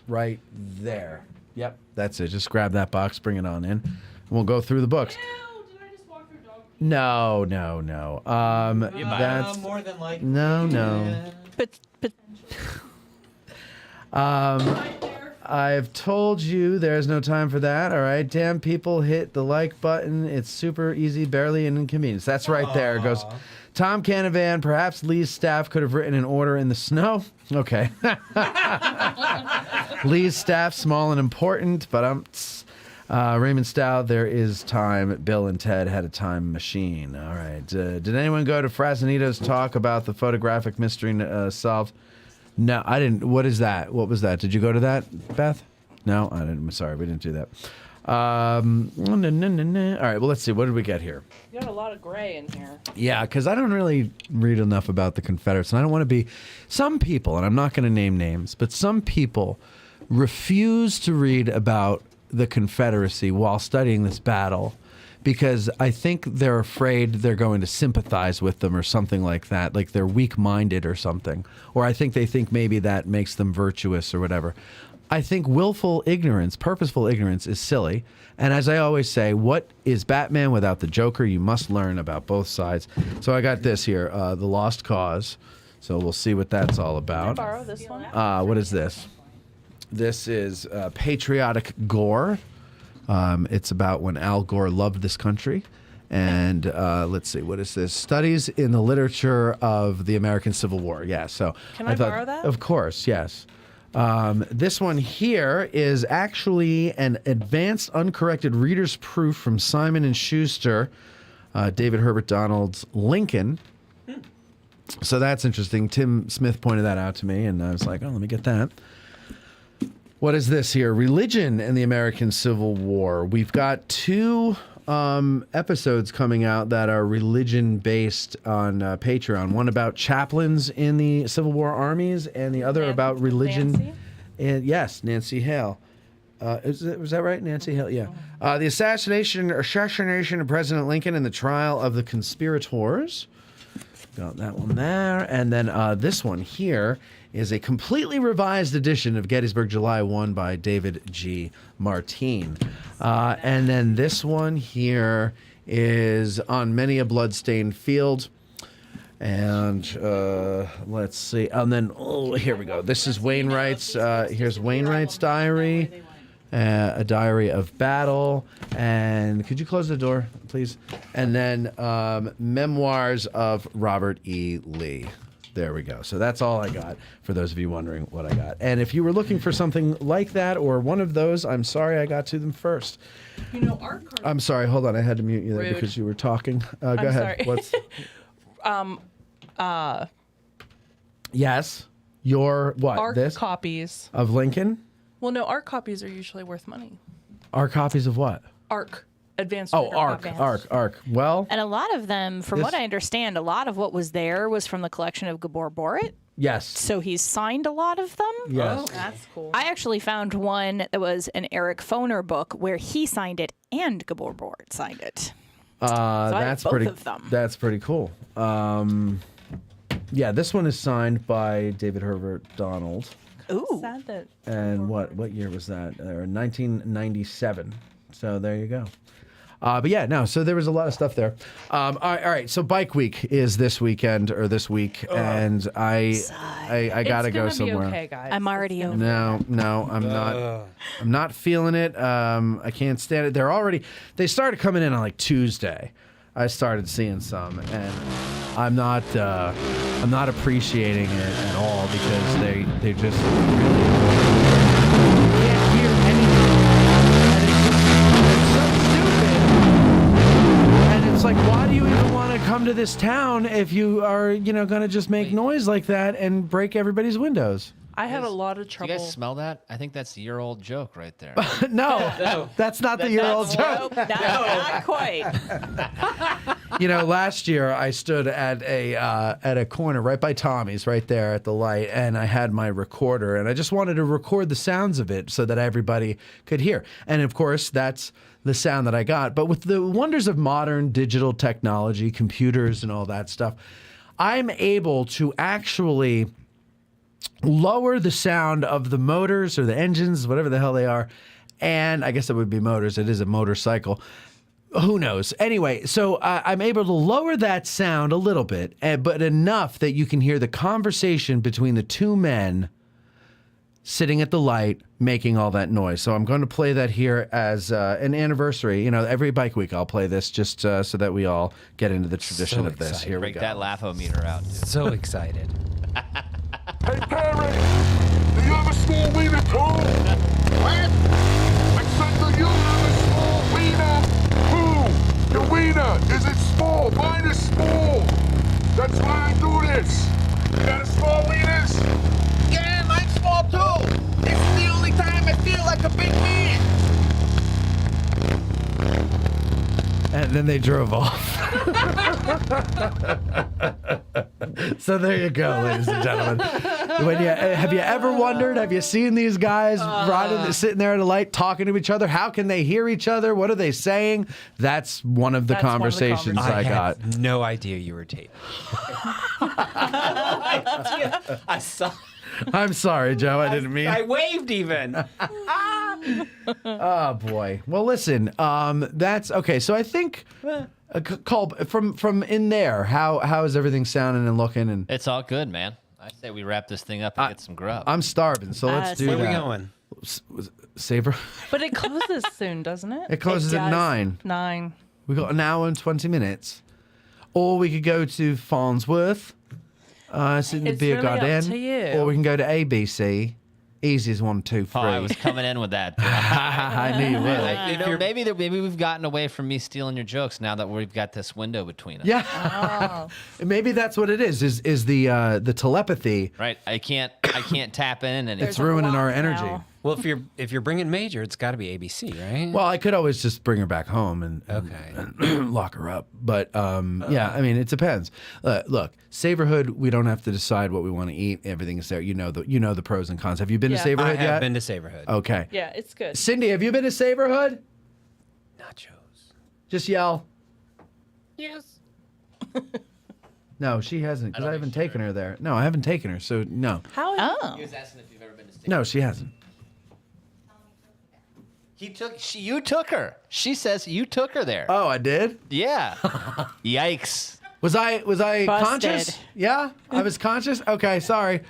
right there. Yep, that's it. Just grab that box, bring it on in, and we'll go through the books. No. That's more than like no. But I've told you there's no time for that. All right, damn people, hit the like button. It's super easy, barely an inconvenience. That's right there. It goes. Tom Canavan, perhaps Lee's staff could have written an order in the snow. Okay. Lee's staff, small and important, but Raymond Stout, there is time. Bill and Ted had a time machine. All right. Did anyone go to Frasnito's talk about the photographic mystery solved? No, I didn't. What is that? What was that? Did you go to that, Beth? No, I didn't. I'm sorry, we didn't do that. All right. Well, let's see. What did we get here? You got a lot of gray in here. Yeah, because I don't really read enough about the Confederates, and I don't want to be. Some people, and I'm not going to name names, but some people refuse to read about the Confederacy while studying this battle because I think they're afraid they're going to sympathize with them or something like that, like they're weak-minded or something. Or I think they think maybe that makes them virtuous or whatever. I think willful ignorance, purposeful ignorance is silly. And as I always say, what is Batman without the Joker? You must learn about both sides. So I got this here, The Lost Cause. So we'll see what that's all about. Can I borrow this one? What is this? This is Patriotic Gore. It's about when Al Gore loved this country. And let's see, what is this? Studies in the literature of the American Civil War. Yeah, so Can I thought, borrow that? Of course, yes. This one here is actually an advanced uncorrected reader's proof from Simon & Schuster, David Herbert Donald's Lincoln. So that's interesting. Tim Smith pointed that out to me, and I was like, oh, let me get that. What is this here? Religion in the American Civil War. We've got 2 episodes coming out that are religion-based on Patreon. One about chaplains in the Civil War armies, and the other about religion. Nancy? And yes, Nancy Hale. Was that right, Nancy Hale? Yeah. The assassination of President Lincoln and the trial of the conspirators. Got that one there. And then this one here is a completely revised edition of Gettysburg July 1 by David G. Martine. And then this one here is On Many a Bloodstained Field. And let's see. And then, here we go. This is Wainwright's. Here's Wainwright's diary. A diary of battle. And could you close the door, please? And then memoirs of Robert E. Lee. There we go. So that's all I got, for those of you wondering what I got. And if you were looking for something like that or one of those, I'm sorry I got to them first. You know, our card. I'm sorry. Hold on. I had to mute you there Rude. because you were talking. Go ahead. Sorry. What's... Our Yes. Your what? This? copies. Of Lincoln? Well, no, art copies are usually worth money. Our copies of what? ARC. Advanced. Oh, Reader ARC. copies. ARC. Well, And a lot of them, from what I understand, a lot of what was there was from the collection of Gabor Borit. yes. So he's signed a lot of them. Yes. Oh, that's cool. I actually found one that was an Eric Foner book where he signed it and Gabor Borit signed it. I have That's both pretty. of them. That's pretty cool. Yeah, this one is signed by David Herbert Donald. Ooh. Sad that. And what year was that? 1997. So there you go. But yeah, no. So there was a lot of stuff there. All right. So Bike Week is this weekend or this week, and I gotta go It's gonna somewhere. be okay, guys. I'm already over. No, I'm not. I'm not feeling it. I can't stand it. They started coming in on like Tuesday. I started seeing some, and I'm not appreciating it at all because they just really can't hear anything, and it's so stupid. And it's like, why do you even want to come to this town if you are, going to just make noise like that and break everybody's windows? I had a lot of Do trouble. you guys smell that? I think that's the year-old joke right there. No, that's not the year-old joke. Nope, not quite. Last year I stood at a corner right by Tommy's, right there at the light, and I had my recorder, and I just wanted to record the sounds of it so that everybody could hear. And of course, that's the sound that I got. But with the wonders of modern digital technology, computers, and all that stuff, I'm able to actually lower the sound of the motors or the engines, whatever the hell they are. And I guess it would be motors. It is a motorcycle. Who knows? Anyway, so I'm able to lower that sound a little bit, but enough that you can hear the conversation between the two men sitting at the light making all that noise. So I'm going to play that here as an anniversary. Every Bike Week I'll play this just so that we all get into the tradition of this. Here we Break go. that laugh-o-meter out, dude. So excited. Hey, Perry, do you have a small wiener too? What? I said, do you have a small wiener? Who? Your wiener, is it small? Mine is small. That's why I do this. You got a small wieners? Yeah, mine's small too. It's the only time I feel like a big man. And then they drove off. So there you go, ladies and gentlemen. Have you ever wondered, have you seen these guys sitting there at a light talking to each other? How can they hear each other? What are they saying? That's one of the conversations I got. Had no idea you were taping. I saw. I'm sorry, Joe. I didn't mean. I waved even. Oh boy. Well, listen. That's okay. So I think, call from in there. How is everything sounding and looking? And It's all good, man. I say we wrap this thing up and get some grub. I'm starving, so let's do Where that. are we going? Saber. But it closes soon, doesn't it? It closes at 9. 9. We got an hour and 20 minutes, or we could go to Farnsworth, sit in the It's beer really up garden, to you. or we can go to ABC. Easy's 1, 2, 3. Oh, I was coming in with that. I knew you would. Maybe we've gotten away from me stealing your jokes now that we've got this window between us. Yeah. Maybe that's what it is the telepathy. Right. I can't tap in and It's ruining our energy. Well, if you're bringing Major, it's got to be ABC, right? Well, I could always just bring her back home and lock her up. But yeah, I mean, it depends. Look, Savorhood, we don't have to decide what we want to eat. Everything is there. You know the pros and cons. Have you been to Savorhood yet? I have been to Savorhood. Okay. Yeah, it's good. Cindy, have you been to Savorhood? Nachos. Just yell. Yes. No, she hasn't, because I haven't taken her there. No, I haven't taken her, so no. How? Oh. He was asking if you've ever been to No, she hasn't. You took her. She says you took her there. Oh, I did? Yeah. Yikes. Was I Busted. conscious? Yeah, I was conscious. Okay, sorry.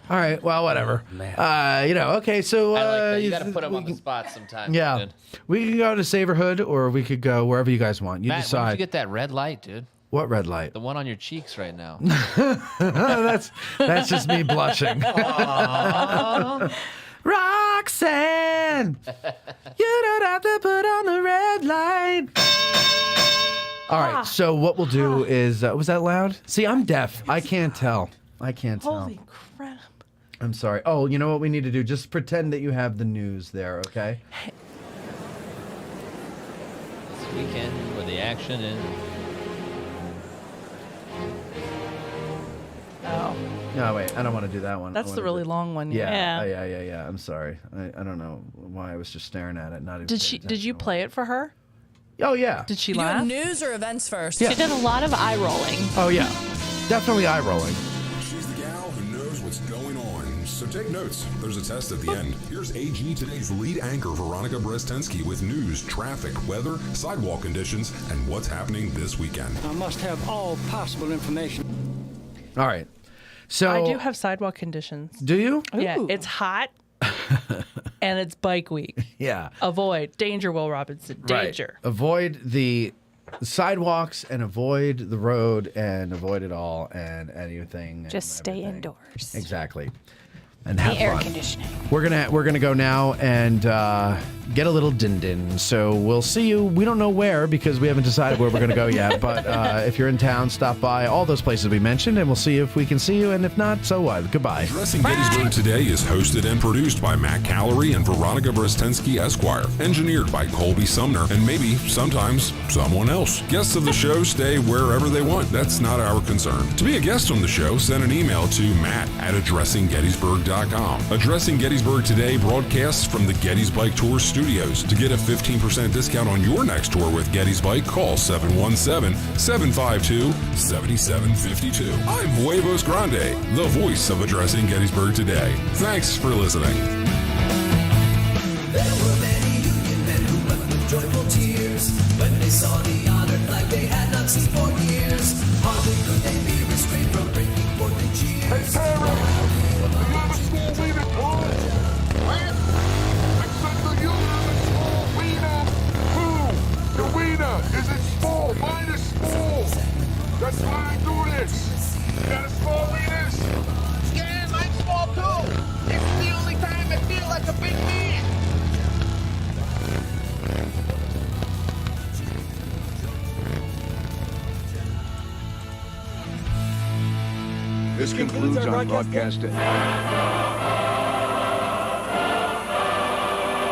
All right, well, whatever. Okay, so I like that. You got to put them on the spot sometimes. yeah, dude. we can go to Savorhood, or we could go wherever you guys want. You Matt, decide. where did you get that red light, dude? What red light? The one on your cheeks right now. that's just me blushing. Roxanne, you don't have to put on the red light. All right, so what we'll do is, was that loud? See, I'm deaf. I can't tell. Holy crap. I'm sorry. Oh, you know what we need to do? Just pretend that you have the news there, okay? This weekend where the action is. Oh. No, wait. I don't want to do that one. That's the really long one. Yeah. Yeah. I'm sorry. I don't know why I was just staring at it. Not even. Did you play it for her? Oh yeah. Did she You laugh? doing news or events first? Yeah. She did a lot of eye rolling. Oh yeah. Definitely eye rolling. She's the gal who knows what's going on. So take notes. There's a test at the end. Here's AG Today's lead anchor, Veronica Brestensky, with news, traffic, weather, sidewalk conditions, and what's happening this weekend. I must have all possible information. All right. So I do have sidewalk conditions. Do you? Yeah, Ooh. it's hot and it's bike week. Yeah. Avoid danger, Will Robinson. Danger. Right. Avoid the sidewalks and avoid the road and avoid it all and anything. Just stay indoors. Exactly. And have The air fun. conditioning. We're gonna go now and get a little din-din. So we'll see you. We don't know where because we haven't decided where we're gonna go yet. But if you're in town, stop by all those places we mentioned, and we'll see if we can see you. And if not, so what? Goodbye. Dressing Gettysburg Today is hosted and produced by Matt Callery and Veronica Brestensky, Esquire. Engineered by Colby Sumner and maybe, sometimes, someone else. Guests of the show stay wherever they want. That's not our concern. To be a guest on the show, send an email to matt@addressinggettysburg.com. Addressing Gettysburg Today broadcasts from the Gettys Bike Tour Studios. To get a 15% discount on your next tour with Gettys Bike, call 717-752-7752. I'm Huevos Grande, the voice of Addressing Gettysburg Today. Thanks for listening. There were many Union men who wept with joyful tears when they saw the honored flag they had not seen for years. Hardly could they be restrained from breaking forth in cheers. Hey, parents! School wiener too? What? I said to you, have a small wiener too. The wiener is it small? Mine is small. That's why I do this. You got a small wieners? Yeah, mine's small too. It's the only time I feel like a big man. This concludes our broadcast.